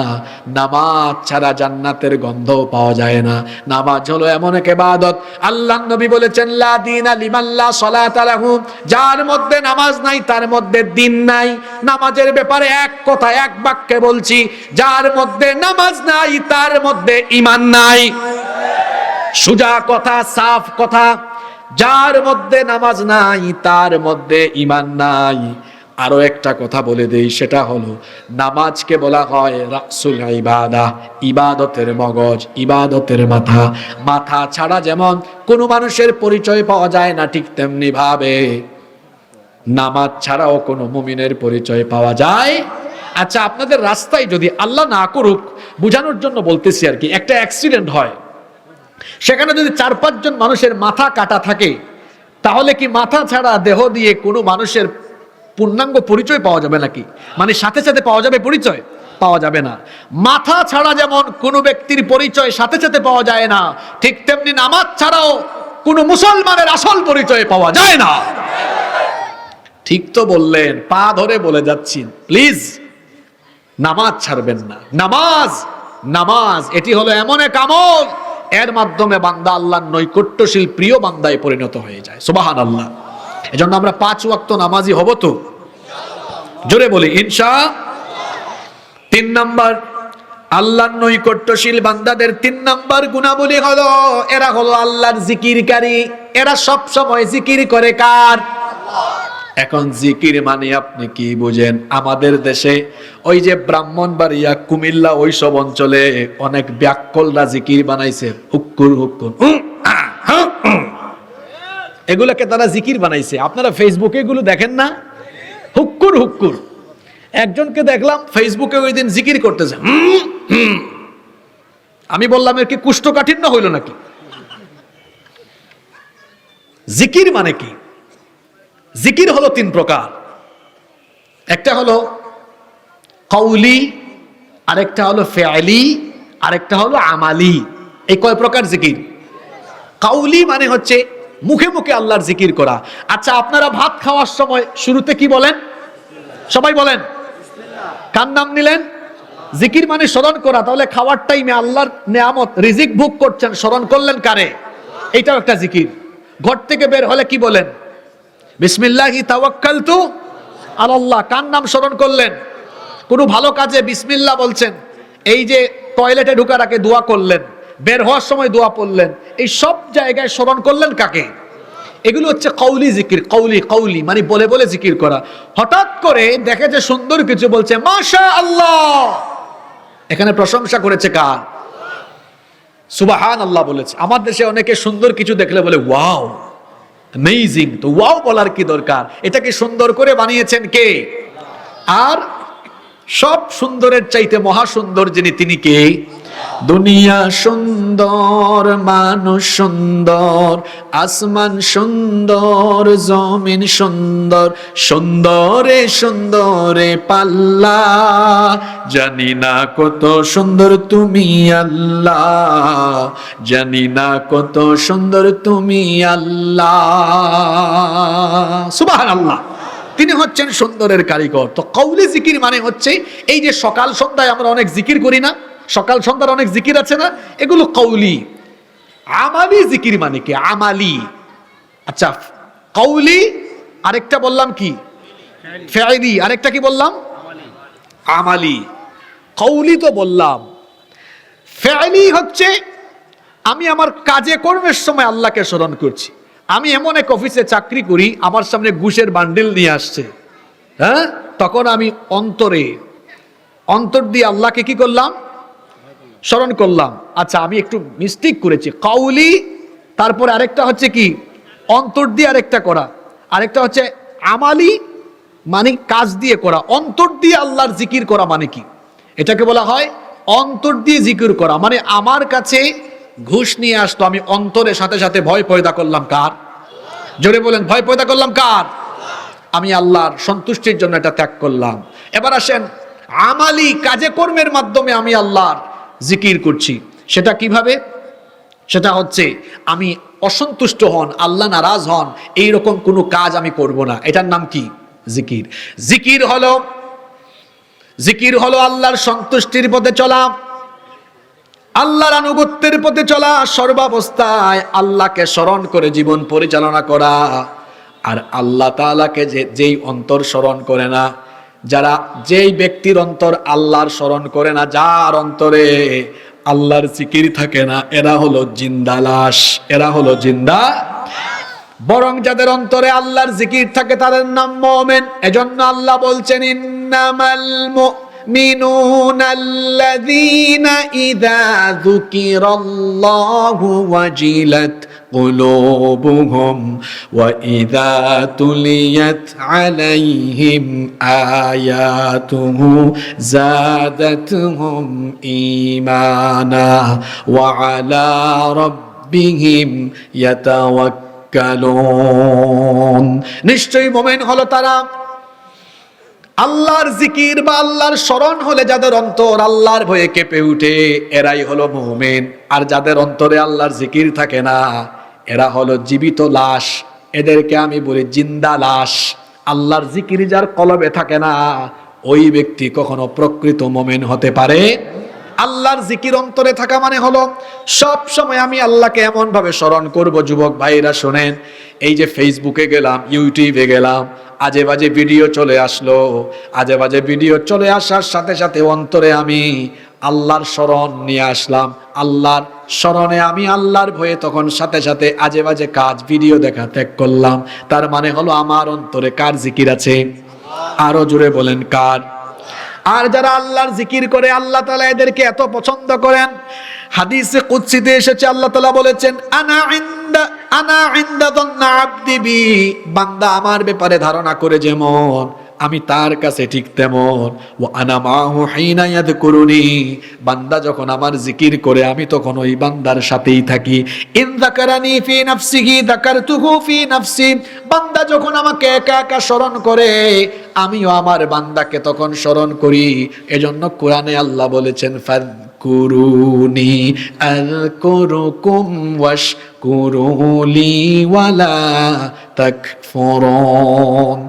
S2: নামাজ ছাড়া জান্নাতের গন্ধও পাওয়া যায় না। নামাজ হলো এমন এক ইবাদত, আল্লাহর নবী বলেছেন, লা দীনা লিমান লা সালাতা লাহু, যার মধ্যে নামাজ নাই তার মধ্যে দ্বীন নাই। নামাজের ব্যাপারে এক কথা এক বাক্যে বলছি, যার মধ্যে নামাজ নাই তার মধ্যে ঈমান নাই। সোজা কথা, সাফ কথা, যার মধ্যে নামাজ নাই তার মধ্যে ঈমান নাই। আরো একটা কথা বলে দেই, সেটা হলো নামাজকে বলা হয় রাসুল ইবাদাহ, ইবাদতের মগজ, ইবাদতের মাথা। মাথা ছাড়া যেমন কোনো মানুষের পরিচয় পাওয়া যায় না, ঠিক তেমনি ভাবে নামাজ ছাড়াও কোনো মুমিনের পরিচয় পাওয়া যায়। আচ্ছা, আপনাদের রাস্তায় যদি আল্লাহ না করুক, বোঝানোর জন্য বলতেছি আর কি, একটা অ্যাক্সিডেন্ট হয়, সেখানে যদি 4-5 জন মানুষের মাথা কাটা থাকে, তাহলে কি মাথা ছাড়া দেহ দিয়ে কোনো মানুষের পূর্ণাঙ্গ পরিচয় পাওয়া যাবে নাকি? মানে সাথে সাথে পাওয়া যাবে পরিচয়? পাওয়া যাবে না। মাথা ছাড়া যেমন কোনো ব্যক্তির পরিচয় সাথে সাথে পাওয়া যায় না, ঠিক তেমনি নামাজ ছাড়াও কোনো মুসলমানের আসল পরিচয় পাওয়া যায় না। ঠিক তো বললেন, পা ধরে বলে যাচ্ছি, প্লিজ নামাজ ছাড়বেন না। নামাজ এটি হলো এমন এক আমল, এর মাধ্যমে বান্দা আল্লাহর নৈকট্যশীল প্রিয় বান্দায় পরিণত হয়ে যায়। সুবহানাল্লাহ। এজন্য আমরা 5 ওয়াক্ত নামাজি হব তো? জোরে বলি ইনশাআল্লাহ। 3 নাম্বার, আল্লাহর নৈকট্যশীল বান্দাদের 3 নাম্বার গুণাবলী হলো, এরা হলো আল্লাহর জিকিরকারী। এরা সব সময় জিকির করে কার? এখন জিকির মানে আপনি কি বুঝেন? আমাদের দেশে ওই যে ব্রাহ্মণবাড়িয়া, কুমিল্লা, ওইসব অঞ্চলে অনেক ব্যাককলরা জিকির বানাইছে, হুক্কুর হুক্কুর, এগুলোকে তারা জিকির বানাইছে। আপনারা ফেসবুকে এগুলো দেখেন না? হুক্কুর হুক্কুর। একজনকে দেখলাম ফেসবুকে ওই দিন জিকির করতেছে, আমি বললাম, এর কি কুষ্ঠকাঠিন্য হইল নাকি? জিকির মানে কি? জিকির হলো 3 প্রকার। একটা হলো কওলি, আরেকটা হলো ফি'লি, আরেকটা হলো আমালি। এই কয় প্রকার জিকির? কওলি মানে হচ্ছে মুখে মুখে আল্লাহর জিকির করা। আচ্ছা, আপনারা ভাত খাওয়ার সময় শুরুতে কি বলেন? সবাই বলেন। কার নাম নিলেন? জিকির মানে স্মরণ করা, তাহলে খাওয়ার টাইমে আল্লাহর নেয়ামত রিজিক ভোগ করছেন, স্মরণ করলেন কারে? এইটাও একটা জিকির। ঘর থেকে বের হলে কি বলেন? বিসমিল্লাহি তাওয়াক্কালতু আলাল্লাহ। কার নাম স্মরণ করলেন? কোনো ভালো কাজে বিসমিল্লাহ বলছেন। এই যে টয়লেটে ঢোকার আগে দোয়া করলেন, বের হওয়ার সময় দোয়া পড়লেন, এই সব জায়গায় স্মরণ করলেন কাকে? এগুলো হচ্ছে কৌলি জিকির। কৌলি মানে বলে বলে জিকির করা। হঠাৎ করে দেখে যে সুন্দর কিছু বলছে, মাশা আল্লাহ, এখানে প্রশংসা করেছে কার? সুবহান আল্লাহ বলেছে। আমার দেশে অনেকে সুন্দর কিছু দেখলে বলে ওয়াও, অ্যামেজিং। তো ওয়াও বলার কি দরকার? এটাকে সুন্দর করে বানিয়েছেন কে? আর সব সুন্দরের চাইতে মহা সুন্দর যিনি, তিনি কে? দুনিয়া সুন্দর, মানুষ সুন্দর, আসমান সুন্দর, জমিন সুন্দর, সুন্দরে সুন্দরে পাল্লা, জানি না কত সুন্দর তুমি আল্লাহ, জানি না কত সুন্দর তুমি আল্লাহ। সুবহানাল্লাহ। তিনি হচ্ছেন সুন্দরের কারিগর। তো কওলি জিকির মানে হচ্ছে এই যে সকাল সন্ধ্যায় আমরা অনেক জিকির করি না, সকাল সন্ধ্যার অনেক জিকির আছে না, এগুলো কওলি। আমালি জিকির মানে কি? আমালি। আচ্ছা, কওলি আরেকটা বললাম কি? ফেইলি। আরেকটা কি বললাম? আমালি। কওলি তো বললাম। ফেইলি হচ্ছে আমি আমার কাজে কর্মের সময় আল্লাহকে স্মরণ করছি। আমি এমন এক অফিসে চাকরি করি, আমার সামনে ঘুষের বান্ডিল নিয়ে আসছে, হ্যাঁ, তখন আমি অন্তর দিয়ে আল্লাহকে কি করলাম? স্মরণ করলাম। আচ্ছা, আমি একটু মিস্টেক করেছি। কাউলি, তারপরে আরেকটা হচ্ছে কি? অন্তর দিয়ে আরেকটা করা, আরেকটা হচ্ছে আমালি মানে কাজ দিয়ে করা। অন্তর দিয়ে আল্লাহর জিকির করা মানে কি? এটাকে বলা হয় অন্তর দিয়ে জিকির করা। মানে আমার কাছে ঘুষ নিয়ে আসতো, আমি অন্তরের সাথে সাথে ভয় পয়দা করলাম কার? জোরে বলেন, ভয় পয়দা করলাম কার? আমি আল্লাহর সন্তুষ্টির জন্য এটা ত্যাগ করলাম। এবার আসেন আমালি, কাজে কর্মের মাধ্যমে আমি আল্লাহর জিকির করছি। সেটা কিভাবে? সেটা হচ্ছে আমি অসন্তুষ্ট হন, আল্লাহ নারাজ হন, এইরকম কোনো কাজ আমি করব না। এটার নাম কি? জিকির। জিকির হলো আল্লাহর সন্তুষ্টির পথে চলা, আল্লাহর আনুগত্যের পথে চলা, সর্বাবস্থায় আল্লাহকে স্মরণ করে জীবন পরিচালনা করা। আর আল্লাহ তাআলাকে যেই অন্তর স্মরণ করে না, যেই ব্যক্তির অন্তর আল্লাহর স্মরণ করে না, যার অন্তরে আল্লাহর জিকির থাকে না, এরা হলো জিন্দা লাশ, এরা হলো জিন্দা। বরং যাদের অন্তরে আল্লাহর জিকির থাকে তাদের নাম মুমিন। এজন্য আল্লাহ বলছেন, ইন্নামাল المؤمنون الذين إذا ذكر الله وجلت قلوبهم وإذا تليت عليهم آياته زادتهم إيمانا وعلى ربهم يتوكلون। নিশ্চয়ই মুমিন হলো তারা, আল্লাহর জিকির বা আল্লাহর স্মরণ হলে যাদের অন্তর আল্লাহর ভয়ে কেঁপে উঠে, এরাই হলো মুমিন। আর যাদের অন্তরে আল্লাহর জিকির থাকে না, এরা হলো জীবিত লাশ, এদেরকে আমি বলি জিন্দা লাশ। আল্লাহর জিকির যার কলবে থাকে না, ওই ব্যক্তি কখনো প্রকৃত মুমিন হতে পারে। আল্লাহর জিকির অন্তরে থাকা মানে হলো সব সময় আমি আল্লাহকে এমন ভাবে স্মরণ করব। যুবক ভাইরা শোনেন, এই যে ফেসবুকে গেলাম, ইউটিউবে গেলাম, আজে বাজে ভিডিও চলে আসলো, আজে বাজে ভিডিও চলে আসার সাথে সাথে অন্তরে আমি আল্লাহর স্মরণ নিয়ে আসলাম। আল্লাহর স্মরণে আমি আল্লাহর ভয়ে তখন সাথে সাথে আজে বাজে কাজ, ভিডিও দেখা ত্যাগ করলাম। তার মানে হলো আমার অন্তরে কার জিকির আছে? আরো জোরে বলেন, কার? আর যারা আল্লাহর জিকির করে, আল্লাহ তাআলা এদেরকে এত পছন্দ করেন। হাদিসে কুদসিতে এসেছে, আল্লাহ তাআলা বলেছেন, আনা ইনদা যান্না আবদি বি, বান্দা আমার ব্যাপারে ধারণা করে যেমন, আমি তার কাছে ঠিক তেমন। ওয়া আনা মাহু হিনা ইয়াযকুরুনি, বান্দা যখন আমার জিকির করে আমি তখন ওই বান্দার সাথেই থাকি। ইন যাকারানি ফি নাফসিহি যাকারতুহু ফি নাফসি, বান্দা যখন আমাকে একা একা স্মরণ করে, আমিও আমার বান্দাকে তখন স্মরণ করি। এজন্য কোরআনে আল্লাহ বলেছেন, ফাযকুরুনি আযকুরুকুম ওয়াশকুরুলি ওয়ালা তাকফুরুন।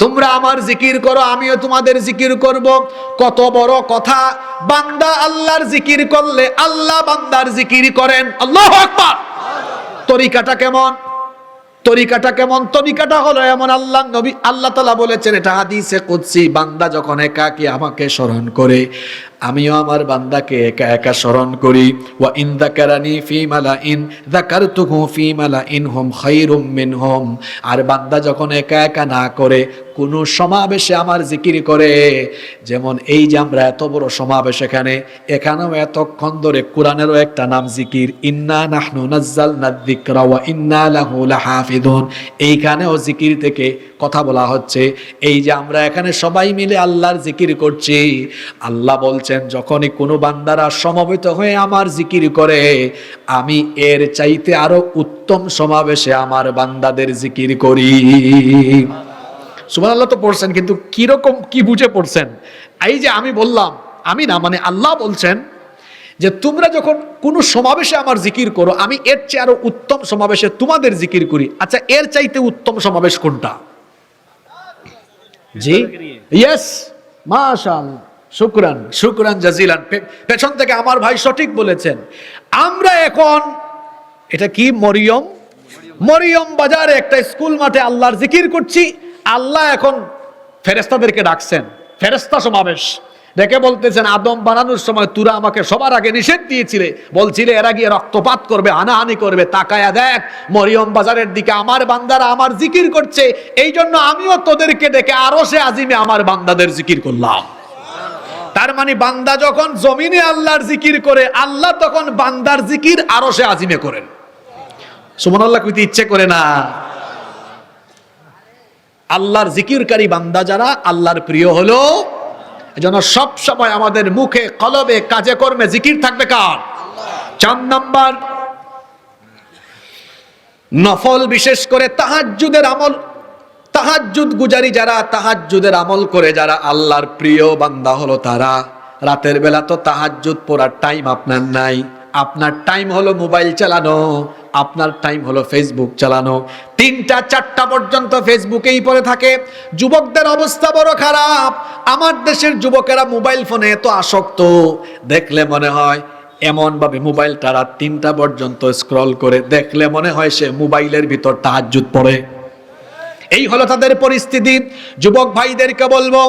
S2: তোমরা আমার জিকির করো, আমিও তোমাদের জিকির করব। কত বড় কথা! বান্দা আল্লাহর জিকির করলে আল্লাহ বান্দার জিকির করেন। আল্লাহু আকবার। তরিকাটা কেমন? তরিকাটা কেমন? তরিকাটা হলো এমন, আল্লাহ তাআলা বলেছেন, এটা হাদিসে কুদসি, বান্দা যখন একাকী আমাকে স্মরণ করে, আমিও আমার বান্দাকে একা একা স্মরণ করি। ওয়া ইন যাকারানি ফি মালাইন যাকারতুহু ফি মালাইন হুম খায়রুম মিনহুম। আর বান্দা যখন একা একা না করে, কোন সমাবেশে আমার জিকির করে, যেমন এই যে আমরা এত বড় সমাবেশ, এখানেও এতক্ষণ ধরে কোরআনেরও একটা নাম জিকির, ইন্না নাহনু নাযালনা যিকরা ওয়া ইন্না লাহু লাহাফিজুন। এইখানেও জিকির থেকে কথা বলা হচ্ছে। এই যে আমরা এখানে সবাই মিলে আল্লাহর জিকির করছি, আল্লাহ বলছেন যখনই কোনো বান্দারা সমবেত হয়ে আমার জিকির করে, আমি এর চাইতে আরো উত্তম সমাবেশে আমার বান্দাদের জিকির করি। সুবহানাল্লাহ তো পড়ছেন, কিন্তু কিরকম কি বুঝে পড়ছেন? এই যে আমি বললাম, আমি না, মানে আল্লাহ বলছেন যে তোমরা যখন কোনো সমাবেশে আমার জিকির করো, আমি এর চেয়ে আরো উত্তম সমাবেশে তোমাদের জিকির করি। আচ্ছা, এর চাইতে উত্তম সমাবেশ কোনটা? জি, ইয়েস, মাশাআল্লাহ, শুকরান, শুকরান জাজিলান। পেছন থেকে আমার ভাই সঠিক বলেছেন। আমরা এখন, এটা কি, মরিয়ম বাজারে একটা স্কুল মাঠে আল্লাহর জিকির করছি। আল্লাহ এখন ফেরেশতাদেরকে ডাকছেন, ফেরেশতা সমাবেশ ডেকে বলতেছেন, আদম বানানোর সময় তোরা আমাকে সবার আগে নিষেধ দিয়েছিলে, বলছিলে এরা গিয়ে রক্তপাত করবে, হানাহানি করবে, তাকায়া দেখ মরিয়ম বাজারের দিকে আমার বান্দারা আমার জিকির করছে, এই জন্য আমিও তোদেরকে ডেকে আরশে আজিমে আমার বান্দাদের জিকির করলাম। তার মানে বান্দা যখন জমিনে আল্লাহর জিকির করে, আল্লাহ তখন বান্দার জিকির আরশে আজিমে করেন। সুবহানাল্লাহ কইতে ইচ্ছে করে না? আল্লাহর জিকিরকারী বান্দা যারা আল্লাহর প্রিয় হলো, এজন্য সব সময় আমাদের মুখে, কলবে, কাজে কর্মে জিকির থাকবে কার? 4 নাম্বার, নফল, বিশেষ করে তাহাজ্জুদের আমল, তাহাজ্জুদ গুজারি যারা, তাহাজ্জুদের আমল করে যারা আল্লাহর প্রিয় বান্দা হলো তারা। রাতের বেলা তো তাহাজ্জুদ পড়ার টাইম আপনার নাই, আপনার টাইম হলো মোবাইল চালানো, আপনার টাইম হলো ফেসবুক চালানো। 3টা 4টা পর্যন্ত ফেসবুকেই পড়ে থাকে। যুবকদের অবস্থা বড় খারাপ। আমার দেশের যুবকেরা মোবাইল ফোনে এত আসক্ত, দেখলে মনে হয় এমন ভাবে মোবাইলটা রাত 3টা পর্যন্ত স্ক্রল করে, দেখলে মনে হয় সে মোবাইলের ভিতর তাহাজ্জুদ পড়ে। এই হলো তাদের পরিস্থিতি। যুবক ভাইদেরকে বলবো,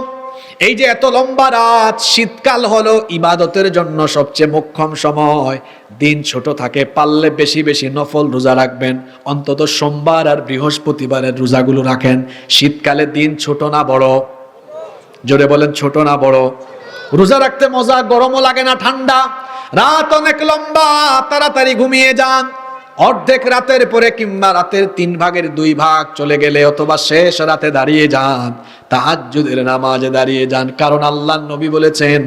S2: এই যে এত লম্বা রাত, শীতকাল হলো ইবাদতের জন্য সবচেয়ে মোক্ষম সময়। দিন ছোট থাকে, পারলে বেশি বেশি নফল রোজা রাখবেন, অন্তত সোমবার আর বৃহস্পতিবারের রোজাগুলো রাখেন। শীতকালে দিন ছোট না বড়? জোরে বলেন, ছোট না বড়? রোজা রাখতে মজা, গরমও লাগে না, ঠান্ডা। রাত অনেক লম্বা, তাড়াতাড়ি ঘুমিয়ে যান। অর্ধেক রাতের পরে কিংবা রাতের 3 ভাগের 2 ভাগ চলে গেলে, অথবা শেষ রাতে দাঁড়িয়ে যান, তাহাজ্জুদের নামাজে দাঁড়িয়ে যান। কারণ আল্লাহর নবী বলেছেন,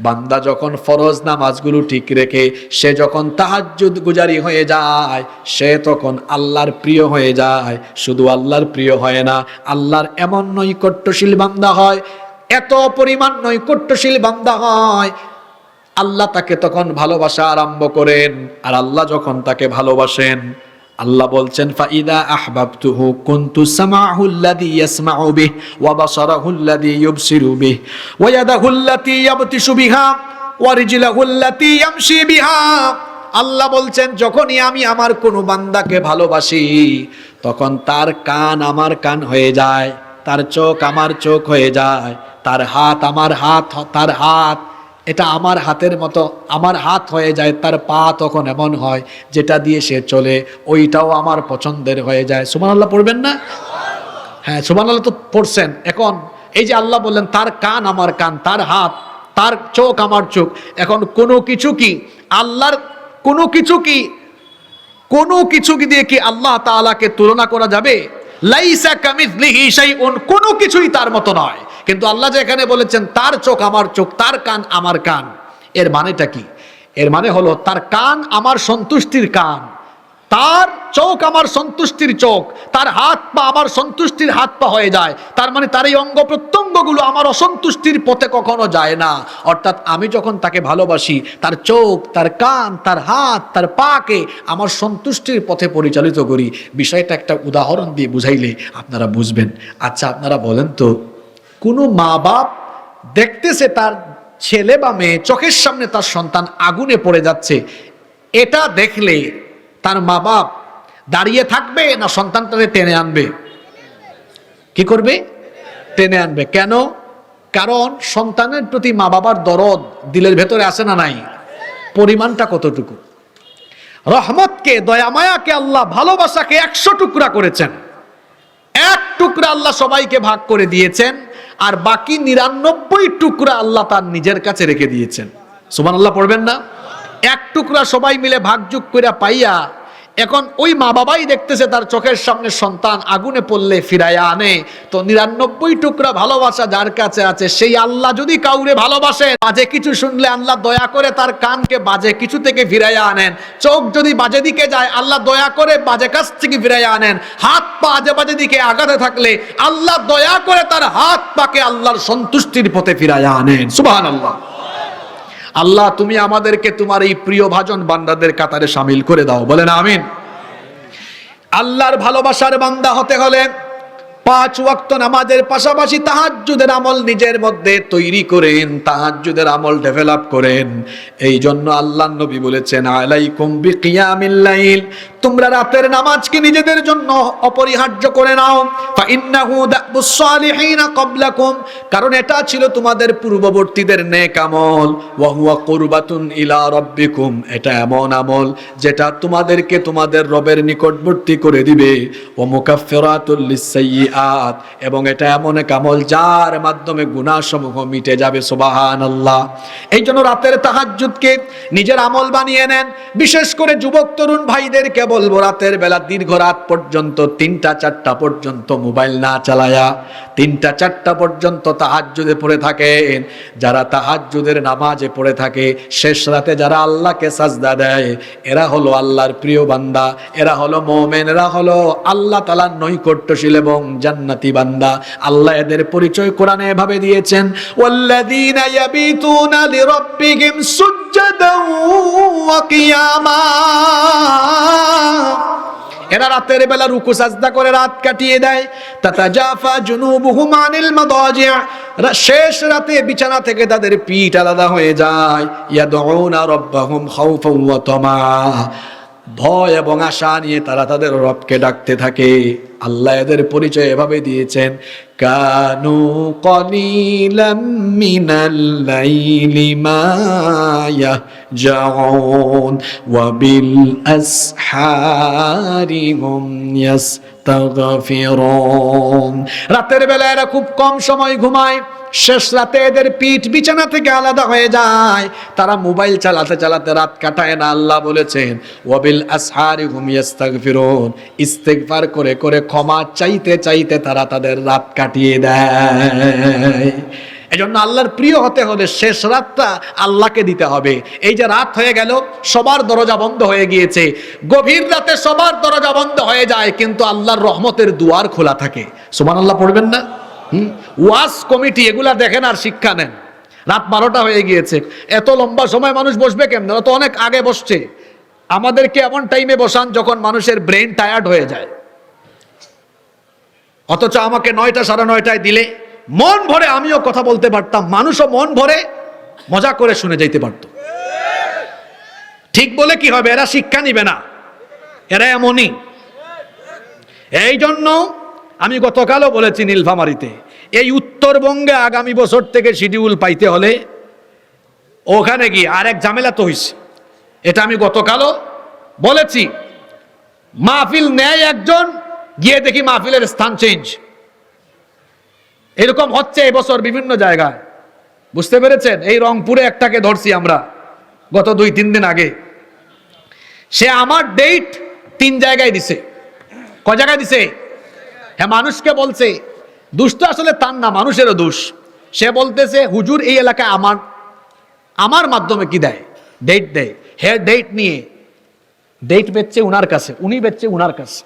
S2: বান্দা যখন ফরজ নামাজগুলো ঠিক রেখে সে যখন তাহাজ্জুদ গুজারি হয়ে যায়, সে তখন আল্লাহর প্রিয় হয়ে যায়। শুধু আল্লাহর প্রিয় হয় না, আল্লাহর এমন নৈকট্যশীল বান্দা হয়, এত পরিমাণ নৈকট্যশীল বান্দা হয়, আল্লাহ তাকে তখন ভালোবাসা আরম্ভ করেন। আর আল্লাহ যখন তাকে ভালোবাসেন, আল্লাহ বলছেন, ফাইদা আহবাবতুহু কুনতু সামাহু আল্লাযী ইয়াসমাউ বিহি ওয়া বাসারাহু আল্লাযী ইউবসিরু বিহি ওয়া ইয়াদাহু আল্লাতী ইয়াবতিশু বিহা ওয়া রিজলাহু আল্লাতী ইয়ামশি বিহা। আল্লাহ বলছেন, যখনই আমি আমার কোনো বান্দাকে ভালোবাসি, তখন তার কান আমার কান হয়ে যায়, তার চোখ আমার চোখ হয়ে যায়, তার হাত আমার হাত, তার হাত এটা আমার হাতের মতো আমার হাত হয়ে যায়, তার পা তখন এমন হয় যেটা দিয়ে সে চলে, ওইটাও আমার পছন্দের হয়ে যায়। সুবহানাল্লাহ পড়বেন না? হ্যাঁ, সুবহানাল্লাহ তো পড়ছেন। এখন এই যে আল্লাহ বললেন, তার কান আমার কান, তার হাত, তার চোখ আমার চোখ। এখন কোনো কিছু কি আল্লাহর, কোনো কিছু কি দিয়ে কি আল্লাহ তাআলাকে তুলনা করা যাবে? লাইসা কামিসলিহি শাইউন, কোনো কিছুই তার মতো নয়। কিন্তু আল্লাহ যে এখানে বলেছেন তার চোখ আমার চোখ, তার কান আমার কান, এর মানেটা কি? এর মানে হলো তার কান আমার সন্তুষ্টির কান, তার চোখ আমার সন্তুষ্টির চোখ, তার হাত পা আমার সন্তুষ্টির হাত পা হয়ে যায়। তার মানে তার এই অঙ্গ প্রত্যঙ্গগুলো আমার অসন্তুষ্টির পথে কখনো যায় না। অর্থাৎ আমি যখন তাকে ভালোবাসি, তার চোখ, তার কান, তার হাত, তার পাকে আমার সন্তুষ্টির পথে পরিচালিত করি। বিষয়টা একটা উদাহরণ দিয়ে বুঝাইলে আপনারা বুঝবেন। আচ্ছা আপনারা বলেন তো, কোনো মা বাপ দেখতেছে তার ছেলে বা মেয়ে চোখের সামনে তার সন্তান আগুনে পড়ে যাচ্ছে, এটা দেখলে তার মা বাপ দাঁড়িয়ে থাকবে না সন্তানটাকে টেনে আনবে? কি করবে? টেনে আনবে। কেন? কারণ সন্তানের প্রতি মা বাবার দরদ দিলের ভেতরে আছে না নাই? পরিমাণটা কতটুকু? রহমতকে, দয়ামায়াকে, আল্লাহ ভালোবাসাকে 100 টুকরা করেছেন। 1 টুকরা আল্লাহ সবাইকে ভাগ করে দিয়েছেন, আর বাকি 99 টুকরা আল্লাহ তার নিজের কাছে রেখে দিয়েছেন। সুবহানাল্লাহ পড়বেন না? 1 টুকরা সবাই মিলে ভাগযোগ করে পাইয়া এখন ওই মা বাবাই দেখতেছে তার চোখের সামনে সন্তান আগুনে পড়লে ফিরাইয়া আনে, তো 99 টুকরা ভালোবাসা যার কাছে আছে, সেই আল্লাহ যদি কাউরে ভালোবাসে, বাজে কিছু শুনলে আল্লাহ দয়া করে তার কানকে বাজে কিছু থেকে ফিরাইয়া আনেন। চোখ যদি বাজে দিকে যায়, আল্লাহ দয়া করে বাজে কাজ থেকে ফিরাইয়া আনেন। হাত পা আজে বাজে দিকে আগাতে থাকলে আল্লাহ দয়া করে তার হাত পাকে আল্লাহর সন্তুষ্টির পথে ফিরাইয়া আনেন। সুবহানাল্লাহ। আল্লাহ তুমি আমাদেরকে তোমার এই প্রিয় ভাজন বান্দাদের কাতারে শামিল করে দাও, বলেন আমিন। আল্লাহর ভালোবাসার বান্দা হতে হলে 5 ওয়াক্ত নামাজের পাশাপাশি তাহাজ্জুদের আমল নিজের মধ্যে তৈরি করেন, তাহাজ্জুদের আমল ডেভেলপ করেন। এই জন্য আল্লাহর নবী বলেছেন, আলাইকুম বিকিয়ামিল লাইল, তোমরা রাতের নামাজকে নিজেদের জন্য অপরিহার্য করে নাও। ফাইন্নাহু দাবুস সালিহিন ক্বাবলাকুম, কারণ এটা ছিল তোমাদের পূর্ববর্তীদের নেক আমল। ওয়া হুয়া কুরবাতুন ইলা রাব্বিকুম, এটা এমন আমল যেটা তোমাদেরকে তোমাদের রবের নিকটবর্তী করে দিবে। ওয়া মুকাফফিরাতুল লিসসাইয়্যাত, এবং এটা এমন এক আমল যার মাধ্যমে গুনাহসমূহ মিটে যাবে। সুবহানাল্লাহ। এই জন্য রাতের তাহাজ্জুদকে নিজের আমল বানিয়ে নেন। বিশেষ করে যুবক তরুণ ভাইদেরকে বলবো, রাতের বেলা দীর্ঘ রাত পর্যন্ত 3টা 4টা পর্যন্ত মোবাইল না চালায়া 3টা 4টা পর্যন্ত তাহাজ্জুদে পড়ে থাকেন। যারা তাহাজ্জুদের নামাজে পড়ে থাকে, শেষ রাতে যারা আল্লাহকে সাজদা দেয়, এরা হলো আল্লাহর প্রিয় বান্দা, এরা হলো মুমিন, এরা হলো আল্লাহ তাআলার নৈকট্যশীল এবং জান্নাতি বান্দা। আল্লাহ এদের পরিচয় কোরআনে এভাবে দিয়েছেন, ওয়াল্লাযীনা ইয়াবিতুনা লিরাব্বিহিম সুজদান ওয়া কিয়ামা, এরা রাতের বেলা রুকু সাজদা করে রাত কাটিয়ে দেয়। তাতাজাফা জুনুবুহুম আনিল মাদাজি', শেষ রাতে বিছানা থেকে তাদের পিঠ আলাদা হয়ে যায়। ইয়াদউনা রাব্বাহুম খাউফান ওয়া তামা, ভয় এবং আশা নিয়ে তারা তাদের রবকে ডাকতে থাকে। আল্লাহ এদের পরিচয় এভাবে দিয়েছেন, কানু কলিলাম মিনাল লাইলি মা ইয়াহজাউন ওয়া বিল আসহারি হুম ইস্তাগফিরুন। রাতের বেলা এরা খুব কম সময় ঘুমায়, শেষ রাতে এদের পিঠ বিছানা থেকে আলাদা হয়ে যায়, তারা মোবাইল চালাতে চালাতে রাত কাটায় না। আল্লাহ বলেছেন, ওয়াবিল আসহারি হুম ইস্তাগফিরুন, ইস্তিগফার করে করে ক্ষমা চাইতে চাইতে তারা তাদের রাত কাটিয়ে দেয়। এজন্য আল্লাহর প্রিয় হতে হলে শেষ রাতটা আল্লাহকে দিতে হবে। এই যে রাত হয়ে গেল, সবার দরজা বন্ধ হয়ে গিয়েছে, গভীর রাতে সবার দরজা বন্ধ হয়ে যায়, কিন্তু আল্লাহর রহমতের দুয়ার খোলা থাকে। সুবহানাল্লাহ পড়বেন না? ওয়াজ কমিটি এগুলা দেখেন আর শিক্ষা নেন। রাত 12টা হয়ে গিয়েছে, এত লম্বা সময় মানুষ বসবে কেমন? তো অনেক আগে বসছে। আমাদেরকে এমন টাইমে বসান যখন মানুষের ব্রেন টায়ার্ড হয়ে যায়, অথচ আমাকে 9টা 9:30টায় দিলে মন ভরে আমিও কথা বলতে পারতাম, মানুষও মন ভরে মজা করে শুনে যাইতে পারত। ঠিক বলে কি হবে? এরা শিক্ষা নিবে না, এরা এমনই। এই জন্য আমি গতকালও বলেছি নীলফামারীতে, এই উত্তরবঙ্গে আগামী বছর থেকে শিডিউল পাইতে হলে ওখানে গিয়ে আরেক ঝামেলা তো হইছে। এটা আমি গতকালও বলেছি। মাহফিল নেয় একজন, গিয়ে দেখি মাহফিলের স্থান চেঞ্জ। এরকম হচ্ছে এবছর বিভিন্ন জায়গায়, বুঝতে পেরেছেন? এই রংপুরে একটাকে ধরছি আমরা গত 2-3 দিন আগে। সে আমার ডেট 3 জায়গায় দিছে। কয় জায়গায় দিছে? হ্যাঁ, মানুষকে বলছে। দুষ্ট আসলে তার না, মানুষেরও দোষ। সে বলতেছে, হুজুর এই এলাকায় আমার মাধ্যমে কি দেয়? ডেট দেয়। হ্যাঁ, ডেট নিয়ে ডেট বেচছে উনার কাছে, উনি বেচছে উনার কাছে।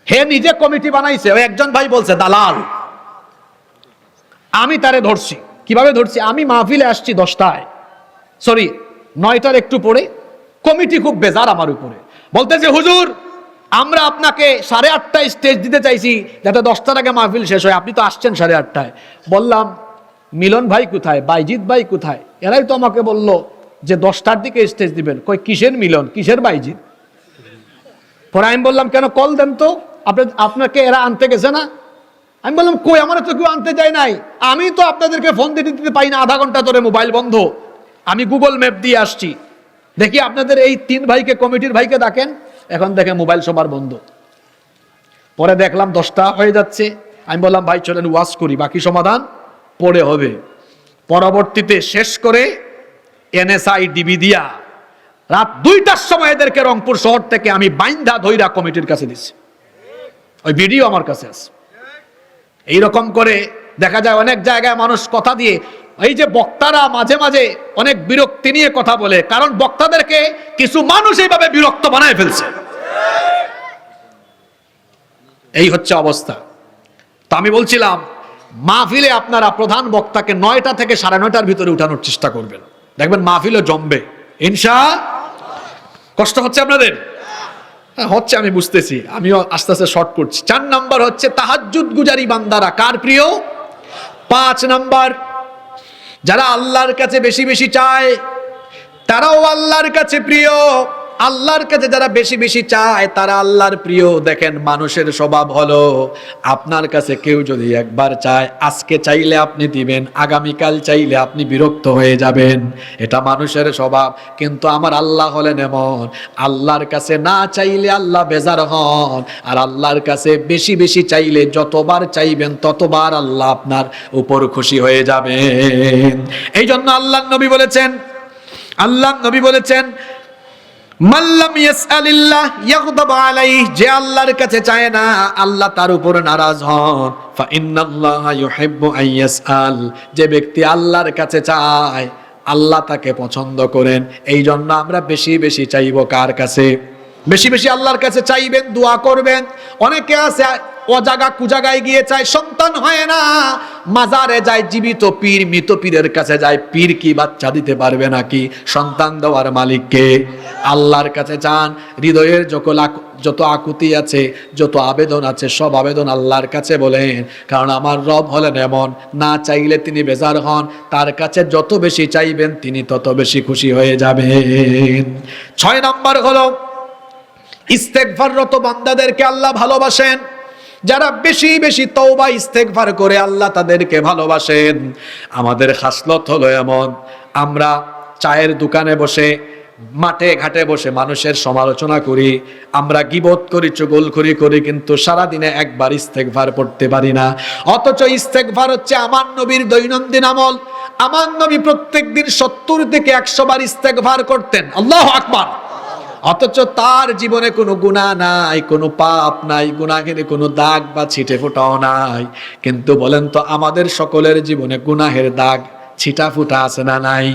S2: হে নিজে কমিটি বানাইছে, ওই একজন ভাই বলছে দালাল। আমি তারে ধরছি। কিভাবে ধরছি? আমি মাহফিলে আসছি 10টায়, সরি 9টার একটু পরে। কমিটি খুব বেজার আমার উপরে, বলতেছে হুজুর আমরা আপনাকে 8:30টায় স্টেজ দিতে চাইছি যাতে 10টার আগে মাহফিল শেষ হয়, আপনি তো আসছেন 8:30টায়। বললাম মিলন ভাই কোথায়, বাইজিৎ ভাই কোথায়? এরাই তো আমাকে বললো যে 10টার দিকে স্টেজ দিবেন। কই কিসের মিলন, কিসের বাইজিৎ? পরে আমি বললাম কেন কল দেন তো, আপনাকে এরা আনতে গেছে না? আমি বললাম কই, আমার তো কেউ আনতে যায় নাই, আমি তো আপনাদেরকে ফোন দিতে পাই না, আধা ঘন্টা ধরে মোবাইল বন্ধ। আমি গুগল ম্যাপ দিয়ে আসছি, দেখি আপনাদের এই 3 ভাইকে, কমিটির ভাইকে ডাকেন। এখন দেখে মোবাইল সবার বন্ধ। পরে দেখলাম 10টা হয়ে যাচ্ছে। আমি বললাম ভাই চলেন ওয়াজ করি, বাকি সমাধান পরে হবে। পরবর্তীতে শেষ করে এনএসআই ডিবি দিয়া রাত 2টার সময় এদেরকে রংপুর শহর থেকে আমি বাইন্ধা ধইরা কমিটির কাছে দিচ্ছি। ওই ভিডিও আমার কাছে আছে। এইরকম করে দেখা যায় অনেক জায়গায় মানুষ কথা দিয়ে, এই যে বক্তারা মাঝে মাঝে অনেক বিরক্তি নিয়ে কথা বলে, কারণ বক্তাদেরকে কিছু মানুষ এইভাবে বিরক্ত বানায় ফেলছে। এই হচ্ছে অবস্থা। তো আমি বলছিলাম মাহফিলে আপনারা প্রধান বক্তাকে 9টা থেকে 9:30টার ভিতরে উঠানোর চেষ্টা করবেন, দেখবেন মাহফিলও জমবে ইনশাআল্লাহ। কষ্ট হচ্ছে আপনাদের? হ্যাঁ হচ্ছে, আমি বুঝতেছি, আমিও আস্তে আস্তে শর্ট করছি। 4 নাম্বার হচ্ছে তাহাজ্জুদ গুজারি বান্দারা কার প্রিয়? 5 নাম্বার যারা আল্লাহর কাছে বেশি বেশি চায় তারাও আল্লাহর কাছে প্রিয়। আল্লাহর কাছে যারা বেশি বেশি চায় তারা আল্লাহর প্রিয়। দেখেন মানুষের স্বভাব হলো, আপনার কাছে কেউ যদি একবার চায়, আজকে চাইলে আপনি দিবেন, আগামীকাল চাইলে আপনি বিরক্ত হয়ে যাবেন, এটা মানুষের স্বভাব। কিন্তু আমার আল্লাহ হলেন এমন, আল্লাহর কাছে না চাইলে আল্লাহ বেজার হন, আর আল্লাহর কাছে বেশি বেশি চাইলে যতবার চাইবেন ততবার আল্লাহ আপনার উপর খুশি হয়ে যাবেন। এই জন্য আল্লাহ নবী বলেছেন মাল্লাম ইয়াসআলিল্লাহ ইয়াগদাব আলাইহি, যে আল্লাহর কাছে চায় না আল্লাহ তার উপর নারাজ হন। ফা ইন্নাল্লাহা ইউহিব্বু আন ইয়াসআল, যে ব্যক্তি আল্লাহর কাছে চায় আল্লাহ তাকে পছন্দ করেন। এই জন্য আমরা বেশি বেশি চাইবো কার কাছে? বেশি বেশি আল্লাহর কাছে চাইবেন, দোয়া করবেন। অনেকে আছে অজাগা কুজাগায় গিয়ে চায়, সন্তান হয় না, মাজারে যায়, জীবিত পীর মৃত পীরের কাছে যায়। পীর কি বাচ্চা দিতে পারবে নাকি? সন্তান দেওয়ার মালিককে। আল্লাহর কাছে চান, হৃদয়ের যত আকুতি আছে, যত আবেদন আছে, সব আবেদন আল্লাহর কাছে বলেন, কারণ আমার রব হলেন এমন, না চাইলে তিনি বেজার হন, তার কাছে যত বেশি চাইবেন তিনি তত বেশি খুশি হয়ে যাবেন। 6 নাম্বার হলো ইস্তেগফাররত বান্দাদেরকে আল্লাহ ভালোবাসেন। যারা বেশি বেশি তওবা ইস্তেগফার করে আল্লাহ তাদেরকে ভালোবাসেন। আমাদের খাসলত হলো এমন, আমরা চায়ের দোকানে বসে, মাঠে ঘাটে বসে মানুষের সমালোচনা করি, আমরা গীবত করি, চুগলখড়ি করি, কিন্তু সারাদিনে একবার ইস্তেগফার পড়তে পারি না। অথচ ইস্তেগফার হচ্ছে আমার নবীর দৈনন্দিন আমল। আমার নবী প্রত্যেকদিন 70 থেকে 100 বার ইস্তেগফার করতেন। আল্লাহু আকবার। অথচ তার জীবনে কোনো গুনাহ নাই, কোনো পাপ নাই, গুনাহের কোনো দাগ বা ছিটে ফোঁটাও নাই। কিন্তু বলেন তো আমাদের সকলের জীবনে গুনাহের দাগ ছিটা ফুটা আছে না নাই?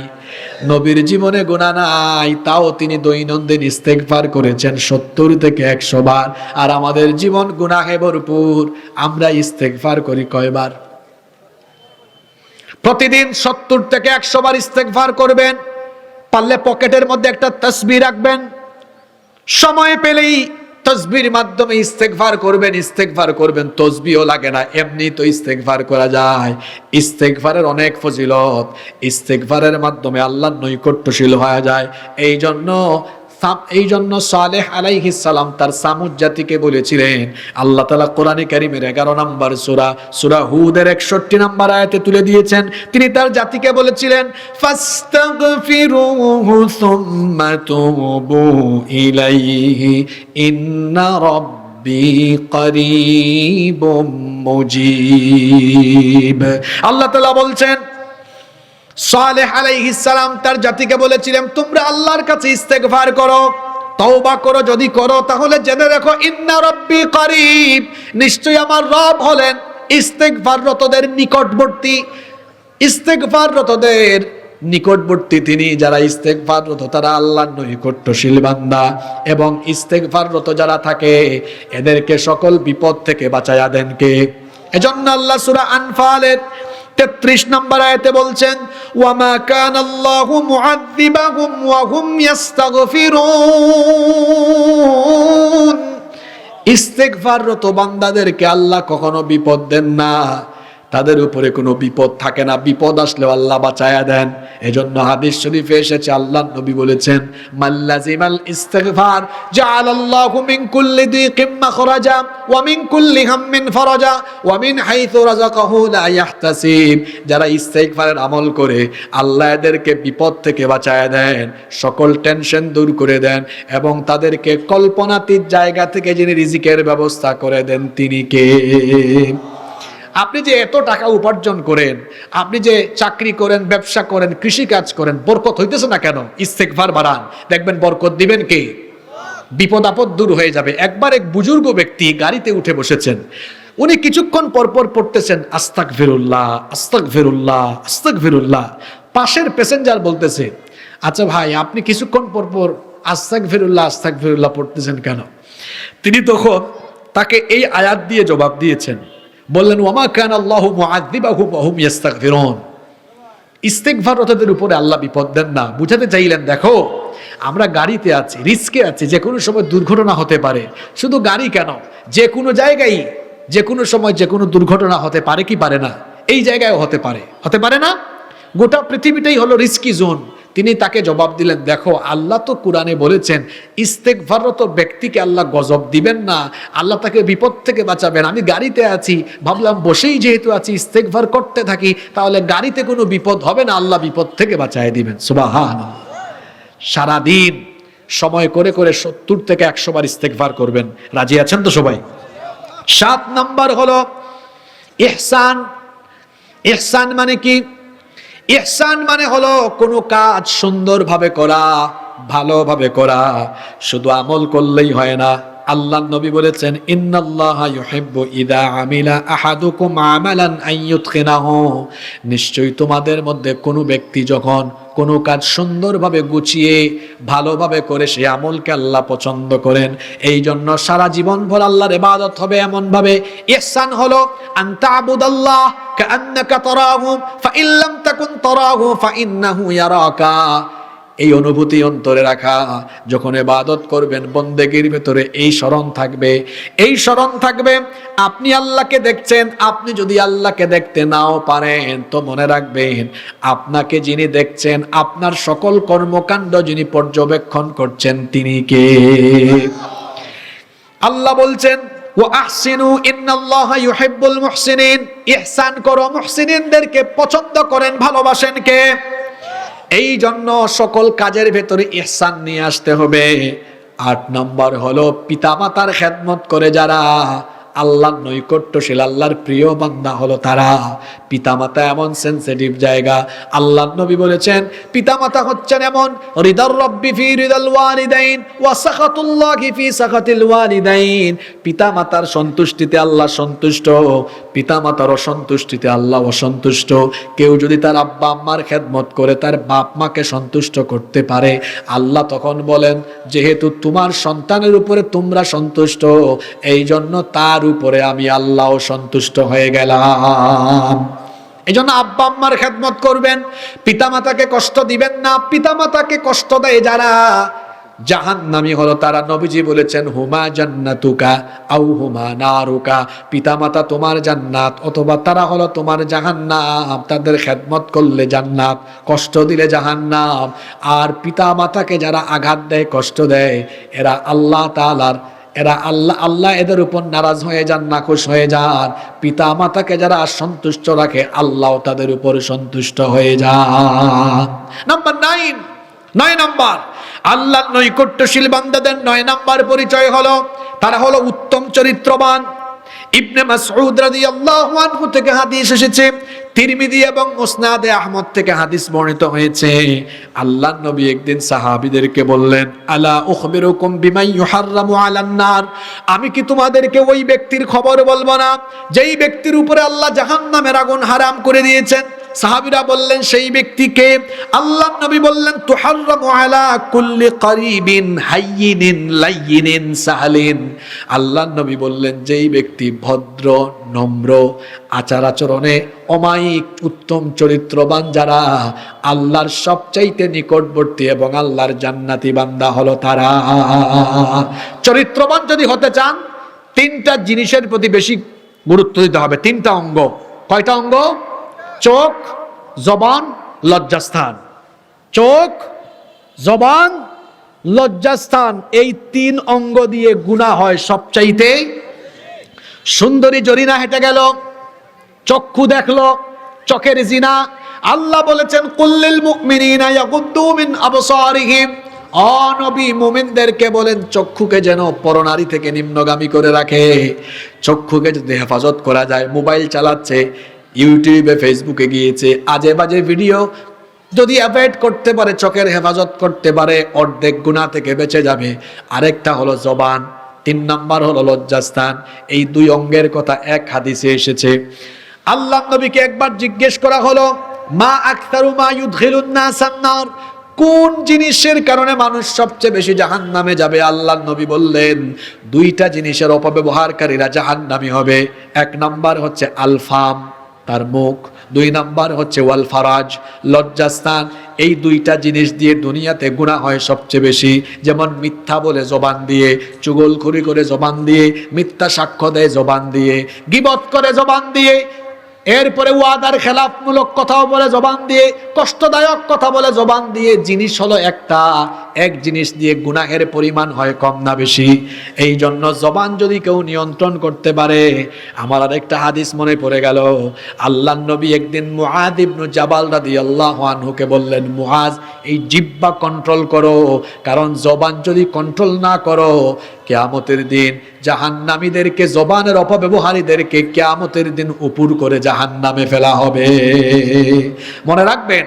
S2: নবীর জীবনে গুনাহ নাই, তাও তিনি দৈনন্দিন ইস্তেগফার করেছেন 70 থেকে 100 বার। আর আমাদের জীবন গুনাহে ভরপুর। আমরা ইস্তেগফার করি কয়বার? প্রতিদিন 70 থেকে 100 বার ইস্তেগফার করবেন। পারলে পকেটের মধ্যে একটা তাসবিহ রাখবেন, সময় পেলেই তাসবিহর মাধ্যমে ইস্তেগফার করবেন। তাসবিহও লাগে না, এমনি তো ইস্তেগফার করা যায়। ইস্তেগফারের অনেক ফজিলত, ইস্তেগফারের মাধ্যমে আল্লাহর নৈকট্যশীল হয়ে যায়। এই জন্য সালেহ আলাইহিস সালাম তার সামুদ জাতিকে বলেছিলেন, আল্লাহ তাআলা কোরআনে কারীমের 11 নম্বর সূরা হুদের 61 নম্বর আয়াতে তুলে দিয়েছেন। তিনি তার জাতিকে বলেছিলেন, ফাস্তাগফিরুহু সুম্মা তুবু ইলাইহি ইন্না রাব্বি করিবুম মুজিব। আল্লাহ তাআলা বলছেন, সালেহ আলাইহিস সালাম তার জাতিকে বলেছিলেন, তোমরা আল্লাহর কাছে ইস্তেগফার করো, তওবা করো। যদি করো তাহলে জেনে রাখো, ইন্না রাব্বি করিব, নিশ্চয়ই আমার রব হলেন ইস্তেগফাররতদের নিকটবর্তী। ইস্তেগফাররতদের নিকটবর্তী তিনি। যারা ইস্তেগফাররত তারা আল্লাহর নৈকট্যশীল বান্দা, এবং ইস্তেগফাররত যারা থাকে এদেরকে সকল বিপদ থেকে বাঁচায়া দেন কে? এজন্য আল্লাহ সূরা আনফালের 33 নম্বর আয়াতে বলছেন, ওয়ামা কানাল্লাহু মুআযযিবাহুম ওয়া হুম ইস্তাগফিরুন। ইস্তেগফাররত বান্দাদেরকে আল্লাহ কখনো বিপদ দেন না, তাদের উপরে কোনো বিপদ থাকে না, বিপদ আসলেও আল্লাহ বাঁচায়া দেন। এজন্য হাদিস শরীফে এসেছে, আল্লাহর নবী বলেছেন, মাল্লাজিমাল ইস্তিগফার জাআলাল্লাহু মিন কুল্লি দিকিম মাখরাজা ওয়া মিন কুল্লি হাম্মিন ফারাজা ওয়া মিন হাইথু রাযাকাহু লা ইয়াহতাসিব। যারা ইস্তিগফারের আমল করে আল্লাহ এদেরকে বিপদ থেকে বাঁচায়া দেন, সকল টেনশন দূর করে দেন, এবং তাদেরকে কল্পনাতীত জায়গা থেকে যিনি রিজিকের ব্যবস্থা করে দেন তিনি কে? আপনি যে এত টাকা উপার্জন করেন, আপনি যে চাকরি করেন, ব্যবসা করেন, কৃষি কাজ করেন, বরকত হইতেছে না কেন? ইস্তেগফার বাড়ান, দেখবেন বরকত দিবেন কে? বিপদ আপদ দূর হয়ে যাবে। একবার এক বুজুর্গ ব্যক্তি গাড়িতে উঠে বসেছেন, উনি কিছুক্ষণ পরপর পড়তেছেন আস্তাগফিরুল্লাহ আস্তাগফিরুল্লাহ আস্তাগফিরুল্লাহ। পাশের প্যাসেঞ্জার বলতেছে, আচ্ছা ভাই, আপনি কিছুক্ষণ পরপর আস্তাগফিরুল্লাহ আস্তাগফিরুল্লাহ পড়তেছেন কেন? তিনি তখন তাকে এই আয়াত দিয়ে জবাব দিয়েছেন, বললেন, ওয়ামা কানাল্লাহু মুআযযিবাহুম ওয়া হুম ইস্তাগফিরুন। ইস্তেগফাররতদের উপরে আল্লাহ বিপদ দেন না। বুঝাতে চাইলেন, দেখো আমরা গাড়িতে আছি, রিস্কে আছি, যে কোনো সময় দুর্ঘটনা হতে পারে। শুধু গাড়ি কেন, যে কোনো জায়গায় যে কোনো সময় যে কোনো দুর্ঘটনা হতে পারে কি পারে না? এই জায়গায়ও হতে পারে, হতে পারে না? গোটা পৃথিবীটাই হলো রিস্কি জোন। তিনি তাকে জবাব দিলেন, দেখো আল্লাহ তো কোরআনে বলেছেন ইস্তেগফাররত ব্যক্তিকে আল্লাহ গজব দিবেন না, আল্লাহ তাকে বিপদ থেকে বাঁচাবেন। আমি গাড়িতে আছি, ভাবলাম বসেই যেহেতু আছি ইস্তেগফার করতে থাকি, তাহলে গাড়িতে কোনো বিপদ হবে না, আল্লাহ বিপদ থেকে বাঁচায় দিবেন। সুবহানাল্লাহ। সারাদিন সময় করে করে 70 থেকে 100 বার ইস্তেগফার করবেন। রাজি আছেন তো সবাই? 7 নাম্বার হলো ইহসান। ইহসান মানে কি? ইহসান মানে হলো কোনো কাজ সুন্দরভাবে করা, ভালোভাবে করা। শুধু আমল করলেই হয় না। আল্লাহর নবী বলেছেন, ইন্নাল্লাহা ইউহিব্বু ইযা আমিলা আহাদুকুম আমালান আইয়ুতখিনাহু। নিশ্চয়ই তোমাদের মধ্যে কোনো ব্যক্তি যখন কোনো কাজ সুন্দরভাবে গুছিয়ে ভালোভাবে করে সে আমলকে আল্লাহ পছন্দ করেন। এই জন্য সারা জীবন ভর আল্লাহর ইবাদত হবে এমন ভাবে। ইহসান হলো আনতা আবুদাল্লাহ কাআন্নাকা তারাহু ফাইন লাম তাকুন তারাহু ফাইন্নাহু ইয়ারাকা। এই অনুভূতি অন্তরে রাখা, যখন ইবাদত করবেন বন্দেগীর ভেতরে এই স্মরণ থাকবে, এই স্মরণ থাকবে আপনি আল্লাহকে দেখছেন। আপনি যদি আল্লাহকে দেখতে নাও পারেন তো মনে রাখবেন আপনাকে যিনি দেখছেন, আপনার সকল কর্মকাণ্ড যিনি পর্যবেক্ষণ করছেন তিনি কে? আল্লাহ বলছেন, ওয়া আহসিনু ইন্নাল্লাহা ইউহিব্বুল মুহসিনিন। ইহসান করো, মুহসিনিনদেরকে পছন্দ করেন, ভালোবাসেন কে? এই জন্য সকল কাজের ভেতরে ইহসান নিয়ে আসতে হবে। 8 নম্বর হলো পিতামাতার খেদমত করে যারা আল্লাহর নৈকট্যশীল, আল্লাহর প্রিয় বান্দা হলো তারা। পিতামাতা এমন সেনসিটিভ জায়গা। আল্লাহর নবী বলেছেন, পিতামাতা হচ্ছেন এমন রিদার রব্বি ফি রিদাল ওয়ালিদাইন ওয়া সাখাতুল্লাহি ফি সাখাতিল ওয়ালিদাইন। পিতামাতার সন্তুষ্টিতে আল্লাহ সন্তুষ্ট, পিতামাতার অসন্তুষ্টিতে আল্লাহ অসন্তুষ্ট। কেউ যদি তার আব্বা আম্মার খেদমত করে তার বাপ মাকে সন্তুষ্ট করতে পারে, আল্লাহ তখন বলেন, যেহেতু তোমার সন্তানের উপরে তোমরা সন্তুষ্ট, এই জন্য তার উপরে আমি আল্লাহ সন্তুষ্ট হয়ে গেলাম। এই জন্য আব্বা আম্মার খেদমত করবেন, পিতামাতাকে কষ্ট দিবেন না। পিতামাতাকে কষ্ট দেয় যারা, জাহান্নামী হলো তারা। নবীজি বলেছেন, হুমা জান্নাতুকা আও হুমা নারুকা। পিতামাতা তোমার জান্নাত অথবা তারা হলো তোমার জাহান্নাম। তাদের খেদমত করলে জান্নাত, কষ্ট দিলে জাহান্নাম। আর পিতামাতাকে যারা আঘাত দেয়, কষ্ট দেয়, এরা আল্লাহ তাআলার, এরা আল্লাহ এদের উপর নারাজ হয়ে যান, নাখুশ হয়ে যান। পিতা মাতাকে যারা সন্তুষ্ট রাখে, আল্লাহ তাদের উপর সন্তুষ্ট হয়ে যান। নাম্বার 9 নাম্বার আল্লাহর নৈকট্যশীল বান্দাদের 9 নাম্বার পরিচয় হলো তারা হলো উত্তম চরিত্রবান। ইবনে মাসউদ রাদিয়াল্লাহু আনহু থেকে হাদিস এসেছে, তিরমিজি এবং মুসনাদে আহমদ থেকে হাদিস বর্ণিত হয়েছে। আল্লাহর নবী একদিন সাহাবীদেরকে বললেন, আলা উখবিরুকুম বিমা ইউহাররামু আলান নার। আমি কি তোমাদেরকে ওই ব্যক্তির খবর বলবো না যেই ব্যক্তির উপরে আল্লাহ জাহান্নামের আগুন হারাম করে দিয়েছেন? সাহাবীরা বললেন সেই ব্যক্তিকে, আল্লাহর নবী বললেন তুহাররামু আলা কুল্লি করিবিন হাইয়িনিন লাইয়িনিন সাহালিন। আল্লাহর নবী বললেন যেই ব্যক্তি ভদ্র, নম্র, আচার আচরণে অমায়িক, উত্তম চরিত্রবান, যারা আল্লাহর সবচাইতে নিকটবর্তী এবং আল্লাহর জান্নাতি বান্দা হলো তারা। চরিত্রবান যদি হতে চান তিনটা জিনিসের প্রতি বেশি গুরুত্ব দিতে হবে। তিনটা অঙ্গ। কয়টা অঙ্গ? চোখ, জবান, লজ্জাস্থান। চোখ, জবান, লজ্জাস্থান, এই তিন অঙ্গ দিয়ে গুনাহ হয় সবচাইতে। সুন্দরী জরিনা হেঁটে গেল, চক্ষু দেখলো, চোখের জিনা। আল্লাহ বলেছেন কুল্লিল মুমিনিনা ইয়াগুদ্দু মিন আবসারিহিম, ও নবী মুমিনদেরকে বলেন চক্ষুকে যেন পরনারী থেকে নিম্নগামী করে রাখে। চক্ষুকে যদি হেফাজত করা যায়, মোবাইল চালাচ্ছে, ইউটিউবে ফেসবুকে গিয়েছে, আজে বাজে ভিডিও যদি অ্যাভয়েড করতে পারে, চোখের হেফাজত করতে পারে, অর্ধেক গুনাহ থেকে বেঁচে যাবে। আরেকটা হলো জবান, 3 নাম্বার হলো লজ্জাস্থান। এই দুই অঙ্গের কথা এক হাদিসে এসেছে। আল্লাহ নবীকে একবার জিজ্ঞেস করা হলো মা আকতারু মা ইউদখিলুন নাসান নার, কোন জিনিসের কারণে মানুষ সবচেয়ে বেশি জাহান্নামে যাবে? আল্লাহ নবী বললেন দুইটা জিনিসের অপব্যবহারকারীরা জাহান্নামী হবে। 1 নাম্বার হচ্ছে আলফাম, তার মুখ। 2 নাম্বার হচ্ছে ওয়াল ফারাজ, লজ্জাস্থান। এই দুইটা জিনিস দিয়ে দুনিয়াতে গুনাহ হয় সবচেয়ে বেশি। যেমন মিথ্যা বলে জবান দিয়ে, চুগলখড়ি করে জবান দিয়ে, মিথ্যা সাক্ষ্য দেয় জবান দিয়ে, গীবত করে জবান দিয়ে, এরপরে ওয়াদার খেলাফমূলক কথাও বলে জবান দিয়ে, কষ্টদায়ক কথা বলে জবান দিয়ে। জিনিস হলো একটা, এক জিনিস দিয়ে গুনাহের পরিমাণ হয় কম না বেশি। এই জন্য জবান যদি কেউ নিয়ন্ত্রণ করতে পারে, আমার আরেকটা হাদিস মনে পড়ে গেল। আল্লাহর নবী একদিন মুআয ইবনে জাবাল রাদিয়াল্লাহু আনহুকে বললেন, মুআয এই জিহ্বা কন্ট্রোল করো, কারণ জবান যদি কন্ট্রোল না করো, কিয়ামতের দিন জাহান্নামীদেরকে, জবানের অপব্যবহারীদেরকে কিয়ামতের দিন উপর করে জাহান্নামে ফেলা হবে। মনে রাখবেন,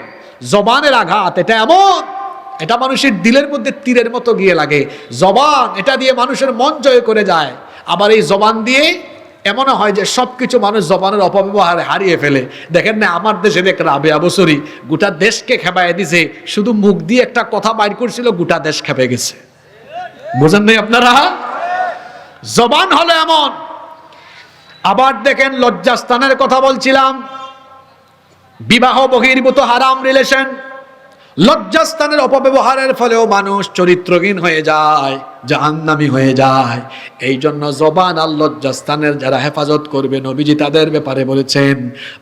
S2: জবানের আঘাত এটা এমন, এটা মানুষের দিলের মধ্যে তীরের মতো গিয়ে লাগে। জবান এটা দিয়ে মানুষের মন জয় করে যায়। আবার এই জবান দিয়ে এমনও হয় যে সবকিছু মানুষ জবানের অপব্যবহারে হারিয়ে ফেলে। দেখেন না, আমার দেশে দেখ রাবেয়া বছরী গোটা দেশকে খেপায় দিছে, শুধু মুখ দিয়ে একটা কথা বাইর করছিল, গোটা দেশ খেপে গেছে। বুঝেন নাই আপনারা? জবান হলো এমন। আবার দেখেন, লজ্জাস্থানের কথা বলছিলাম, বিবাহ বহির্ভূত হারাম রিলেশন, লজ্জাস্থানের অপব্যবহারের ফলেও মানুষ চরিত্রহীন হয়ে যায়, জাহান্নামী হয়ে যায়। এই জন্য জবান আর লজ্জাস্থানের যারা হেফাজত করবে, নবীজি তাদের ব্যাপারে বলেছেন,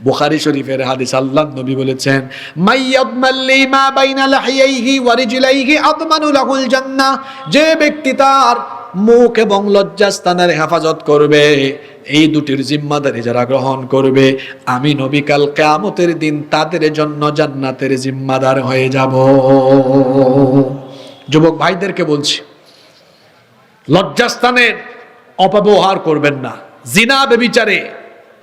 S2: বুখারী শরীফের হাদিস, আল্লাহর নবী বলেছেন মাইয়াদমাল্লি মা বাইনা লাহিয়াইহি ওয়া রিজলাইহি আদমানু লাহুল জান্নাহ, যে ব্যক্তি তার মুখ এবং লজ্জাস্থানের হেফাজত করবে, এই দুটির জিম্মাদারি যারা গ্রহণ করবে, আমি নবী কাল কিয়ামতের দিন তাদের জন্য জান্নাতের জিম্মাদার হয়ে যাব। যুবক ভাইদেরকে বলছি, লজ্জাস্থানের অপব্যবহার করবেন না, জিনা বেবিচারে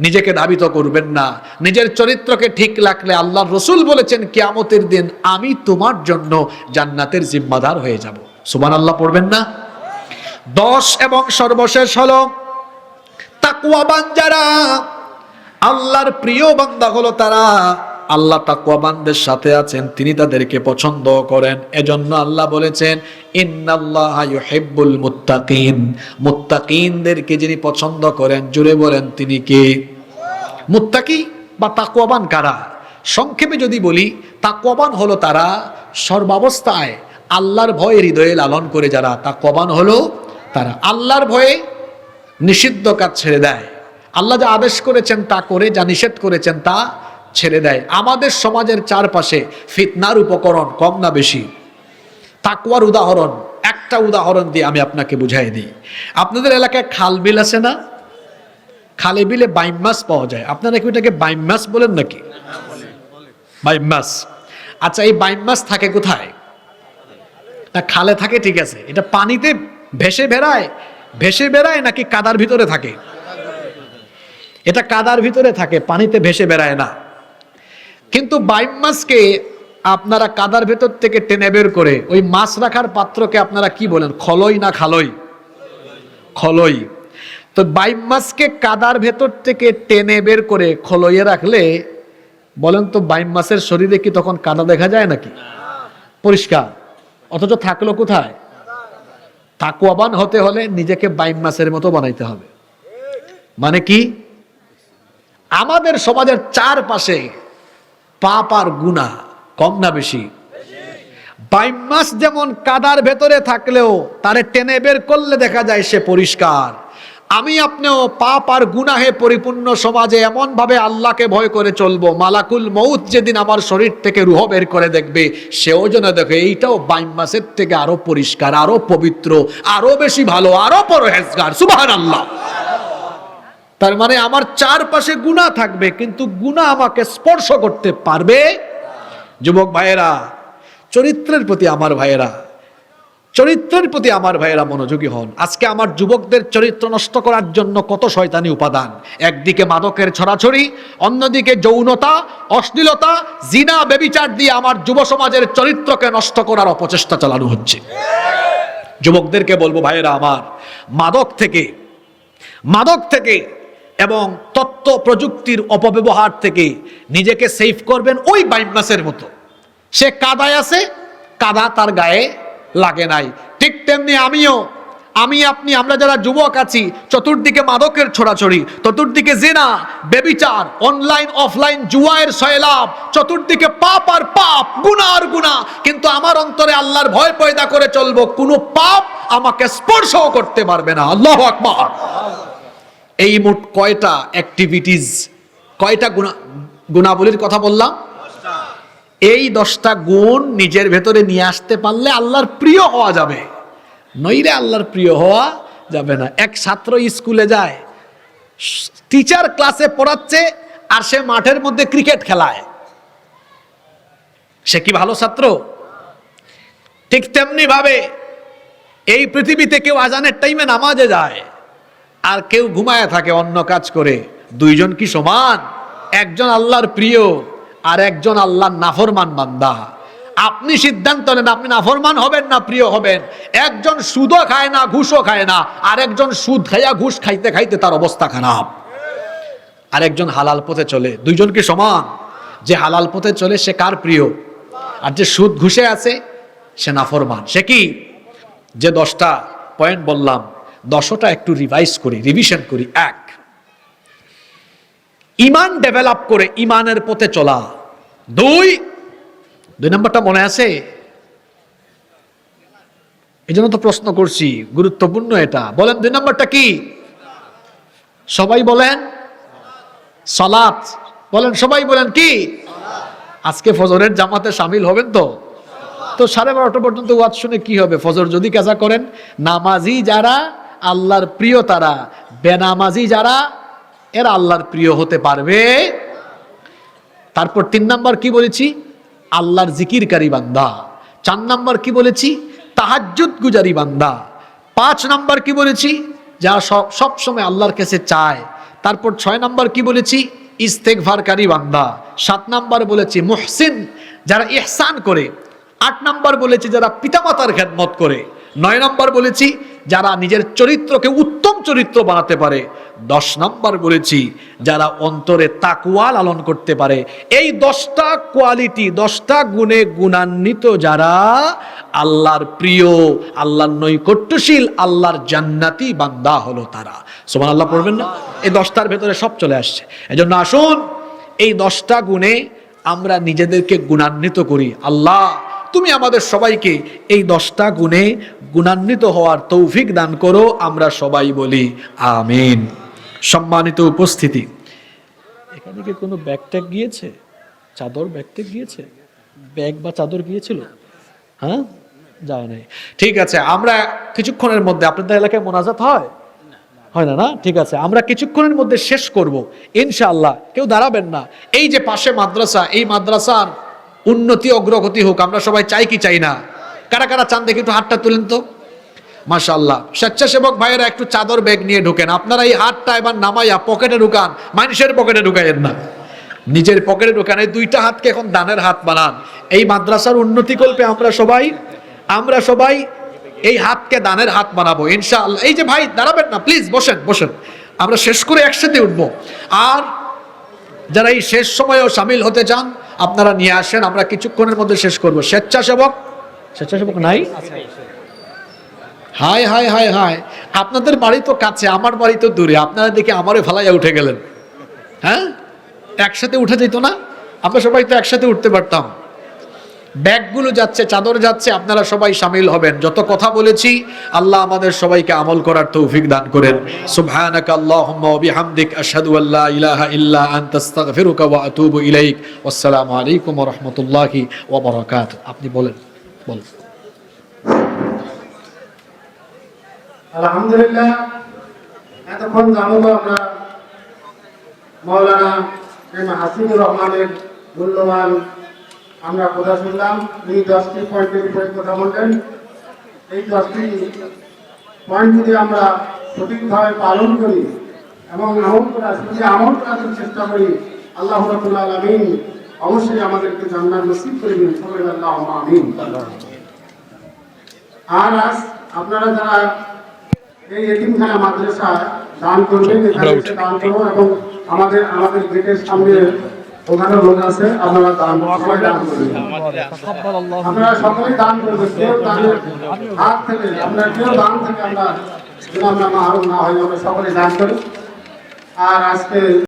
S2: নিজেকে ধাবিত করবেন না। নিজের চরিত্রকে ঠিক রাখলে আল্লাহর রাসূল বলেছেন কিয়ামতের দিন আমি তোমার জন্য জান্নাতের জিম্মাদার হয়ে যাব। সুবহানাল্লাহ পড়বেন না? 10 এবং সর্বশেষ হলো তাকওয়াবান যারা, আল্লাহর প্রিয় বান্দা হলো তারা। আল্লাহ তাকওয়াবানদের সাথে আছেন, তিনি তাদেরকে পছন্দ করেন। এজন্য আল্লাহ বলেছেন ইন্নাল্লাহা ইউহিব্বুল মুত্তাকিন, মুত্তাকিনদেরকে যিনি পছন্দ করেন, জুড়ে বলেন তিনি কে? মুত্তাকি বা তাকওয়াবান কারা? সংক্ষেপে যদি বলি, তাকওয়াবান হলো তারা সর্বাবস্থায় আল্লাহর ভয় হৃদয়ে লালন করে যারা, তাকওয়াবান হলো তারা আল্লাহর ভয়ে নিষিদ্ধ কাজ ছেড়ে দেয়। আল্লাহ যা আদেশ করেছেন তা করে, যা নিষেধ করেছেন তা ছেড়ে দেয়। আমাদের সমাজের চারপাশে ফিতনার উপকরণ কম না বেশি? তাকওয়ার উদাহরণ, একটা উদাহরণ দিয়ে আমি আপনাকে বুঝাই দিই। আপনাদের এলাকায় খাল বিল আছে না? খালে বিলে বাইম মাছ পাওয়া যায়। আপনারা কি ওটাকে বাইম মাছ বলেন নাকি? বাইম মাছ। আচ্ছা, এই বাইম মাছ থাকে কোথায়? না খালে থাকে, ঠিক আছে। এটা পানিতে ভেসে বেড়ায় নাকি কাদার ভিতরে থাকে? এটা কাদার ভিতরে থাকে, পানিতে ভেসে বেড়ায় না। কিন্তু বাইম মাছকে আপনারা কাদার ভেতর থেকে টেনে বের করে ওই মাছ রাখার পাত্রকে আপনারা কি বলেন? খলই না খালই? খলই। তো বাইম মাছকে কাদার ভেতর থেকে টেনে বের করে খলইয়ে রাখলে
S1: বলেন তো বাইম মাছের শরীরে কি তখন কাদা দেখা যায় নাকি? পরিষ্কার। অথচ থাকলো কোথায়? তাকওয়াবান হতে হলে নিজেকে বাইম মাছের মতো বানাইতে হবে। মানে কি? আমাদের সমাজের চারপাশে পাপ আর গুনাহ কম না বেশি? বাইম মাছ যেমন কাদার ভেতরে থাকলেও তারে টেনে বের করলে দেখা যায় সে পরিষ্কার। আমি আপনিও পাপ আর গুনাহে পরিপূর্ণ সমাজে এমন ভাবে আল্লাহকে ভয় করে চলবো, মালাকুল মউত যেদিন আমার শরীর থেকে রূহ বের করে দেখবে, সেও যেন দেখে এইটাও বাইম মাছের থেকে আরো পরিষ্কার, আরো পবিত্র, আরো বেশি ভালো, আরো পরহেজগার। সুবহানাল্লাহ। তার মানে আমার চারপাশে গুনাহ থাকবে, কিন্তু গুনাহ আমাকে স্পর্শ করতে পারবে। যুবক ভাইয়েরা, চরিত্রের প্রতি আমার ভাইয়েরা, চরিত্রের প্রতি আমার ভাইয়েরা মনোযোগী হন। আজকে আমার যুবকদের চরিত্র নষ্ট করার জন্য কত শয়তানি উপাদান। একদিকে মাদকের ছড়াছড়ি, অন্যদিকে যৌনতা, অশ্লীলতা, জিনা, ব্যভিচার দিয়ে আমার যুব সমাজের চরিত্রকে নষ্ট করার অপচেষ্টা চালানো হচ্ছে। যুবকদেরকে বলবো, ভাইয়েরা আমার, মাদক থেকে এবং তথ্য প্রযুক্তির অপব্যবহার থেকে নিজেকে সেভ করবেন। ওই বাইম মাছের মতো, সে কাদায় আছে, কাদা তার গায়ে লাগে নাই। ঠিক তেমনি আমি আপনি, আমরা যারা যুবক আছি, চতুর্দিকে মাদকের ছড়াছড়ি, চতুর্দিকে জিনা, ব্যভিচার, অনলাইন অফলাইন জুয়ায়ের সয়লাব, চতুর্দিকে পাপ আর পাপ, গুনাহ আর গুনাহ, কিন্তু আমার অন্তরে আল্লাহর ভয় পয়দা করে চলবো, কোনো পাপ আমাকে স্পর্শও করতে পারবে না। আল্লাহু আকবার। এই মোট কয়টা অ্যাক্টিভিটিস, কয়টা গুণাবলীর কথা বললাম? এই 10টা গুণ নিজের ভেতরে নিয়ে আসতে পারলে আল্লাহর প্রিয় হওয়া যাবে, নইলে আল্লাহর প্রিয় হওয়া যাবে না। এক ছাত্র স্কুলে যায়, টিচার ক্লাসে পড়াচ্ছে আর সে মাঠের মধ্যে ক্রিকেট খেলায়, সে কি ভালো ছাত্র? ঠিক তেমনি ভাবে এই পৃথিবীতে কেউ আজানের টাইমে নামাজে যায় আর কেউ ঘুমায় থাকে অন্য কাজ করে। দুইজন কি সমান? একজন আল্লাহর প্রিয় আর একজন আল্লাহর নাফরমান বান্দা। আপনি সিদ্ধান্ত নেন, আপনি নাফরমান হবেন না প্রিয় হবেন। একজন সুদও খায় না, ঘুষও খায় না, আর একজন সুদ খাইয়া ঘুষ খাইতে খাইতে তার অবস্থা খারাপ। আর একজন হালাল পথে চলে। দুইজন কি সমান? যে হালাল পথে চলে সে কার প্রিয়? আর যে সুদ ঘুষে আছে সে নাফরমান। সে কি? যে 10টা পয়েন্ট বললাম, 10টা একটু রিভিশন করি। 1, ঈমান ডেভেলপ করে ঈমানের পথে চলা। 2 নম্বরটা মনে আছে? এই জন্য তো প্রশ্ন করছি, গুরুত্বপূর্ণ এটা। বলেন 2 নম্বরটা কি? সবাই বলেন সালাত। বলেন, সবাই বলেন কি? আজকে ফজরের জামাতে শামিল হবেন তো? 12:30 পর্যন্ত ওয়াজ শুনে কি হবে? ফজর যদি কাজা করেন, নামাজি যারা আল্লাহর প্রিয় তারা, বেনামাজি যারা এরা আল্লাহর প্রিয় হতে পারবে। তারপর 3 নাম্বার কি বলেছি? আল্লাহর জিকিরকারী বান্দা। 4 নাম্বার কি বলেছি? তাহাজ্জুদ গুজারি বান্দা। 5 নাম্বার কি বলেছি? যারা সব সময় আল্লাহর কাছে চায়। তারপর 6 নাম্বার কি বলেছি? ইস্তেগফারকারী বান্দা। 7 নাম্বার বলেছি মুহসিন, যারা ইহসান করে। 8 নাম্বার বলেছি যারা পিতামাতার খেদমত করে। 9 নাম্বার বলেছি যারা নিজের চরিত্রকে উত্তম চরিত্র বানাতে পারে। 10 নাম্বার বলেছি যারা অন্তরে তাকওয়া লালন করতে পারে। এই 10টা কোয়ালিটি, 10টা গুণে গুণান্বিত যারা আল্লাহর প্রিয়, আল্লাহর নৈকট্যশীল, আল্লাহর জান্নাতি বান্দা হলো তারা। সুবহানাল্লাহ পড়বেন না? এই 10টার ভেতরে সব চলে আসছে। এজন্য আসুন এই 10টা গুণে আমরা নিজেদেরকে গুণান্বিত করি। আল্লাহ তুমি আমাদের সবাইকে এই 10টা গুণে গুণান্বিত হওয়ার তৌফিক দান করো। আমরা সবাই বলি আমিন। সম্মানিত উপস্থিতি, এখানে কি কোনো ব্যাগ ট্যাগ গিয়েছে? চাদর ব্যাগ ট্যাগ গিয়েছে? ব্যাগ বা চাদর গিয়েছিল? হ্যাঁ, যায় নাই। ঠিক আছে, আমরা কিছুক্ষণের মধ্যে, আপনাদের এলাকায় মোনাজাত হয় না? না, ঠিক আছে, আমরা কিছুক্ষণের মধ্যে শেষ করব ইনশাআল্লাহ। কেউ দাঁড়াবেন না। এই যে পাশে মাদ্রাসা, এই মাদ্রাসার উন্নতি অগ্রগতি হোক আমরা সবাই চাই কি চাই না? কারা কারা চান দেখি একটু হাতটা তুলেন তো। মাশাআল্লাহ। স্বেচ্ছাসেবক ভাইয়েরা একটু চাদর ব্যাগ নিয়ে ঢুকেন। আপনারা এই হাতটা এবার নামাইয়া পকেটে ঢুকান, মানুষের পকেটে ঢুকাইয়েন না, নিজের পকেটে ঢুকান। এই 2টা হাতকে এখন দানের হাত বানান। এই মাদ্রাসার উন্নতি কল্পে আমরা সবাই এই হাতকে দানের হাত বানাবো ইনশাআল্লাহ। এই যে ভাই দাঁড়াবেন না প্লিজ, বসেন। আমরা শেষ করে একসাথে উঠবো। আর
S2: যারা এই শেষ সময়েও সামিল হতে চান আপনারা নিয়ে আসেন, আমরা কিছুক্ষণের মধ্যে শেষ করব। স্বেচ্ছাসেবক নাই? হায় হায় হায় হায়, আপনাদের বাড়ি তো কাছে, আমার বাড়ি তো দূরে, আপনারা দেখে আমারে ফালাইয়া উঠে গেলেন। হ্যাঁ, একসাথে উঠে যেত না? আমরা সবাই তো একসাথে উঠতে পারতাম। ব্যাগগুলো যাচ্ছে, চাদর যাচ্ছে, আপনারা সবাই শামিল হবেন। যত কথা বলেছি আল্লাহ আমাদের সবাইকে আমল করার তৌফিক দান করেন। সুবহানাকা আল্লাহুম্মা ওয়া বিহামদিক আশহাদু আল্লা ইলাহা ইল্লা আনতা আস্তাগফিরুকা ওয়া আতুবু ইলাইক। আসসালামু আলাইকুম ওয়া রাহমাতুল্লাহি ওয়া বারাকাতুহু। আপনি বলেন।
S3: আলহামদুলিল্লাহ, এতক্ষণ জানবো আমরা মৌলানা হাসিবুর রহমানের মূল্যবান আমরা কথা শুনলাম। উনি 10টি পয়েন্টের উপরে কথা বললেন। এই 10টি পয়েন্ট যদি আমরা সঠিকভাবে পালন করি এবং আমল করার চেষ্টা করি, আল্লাহ রাব্বুল আলামিন অবশ্যই আমাদেরকে জান্নাত নসিব করে দিন। আল্লাহুম্মা আমিন। আর আজ আপনারা যারা এই এতিমখানা মাদ্রাসা দান করবেন, এখানে এসে দান করবো এবং আমাদের গেটের সামনে ওখানে লোক আছে, আপনারা সবাই দান করবেন। আপনারা সকলেই দান করবেন। কেউ দানের হাত থেকে কেউ দান থেকে আমরা মাহরুম না হয়, আমরা সকলে দান করি। আর আজকে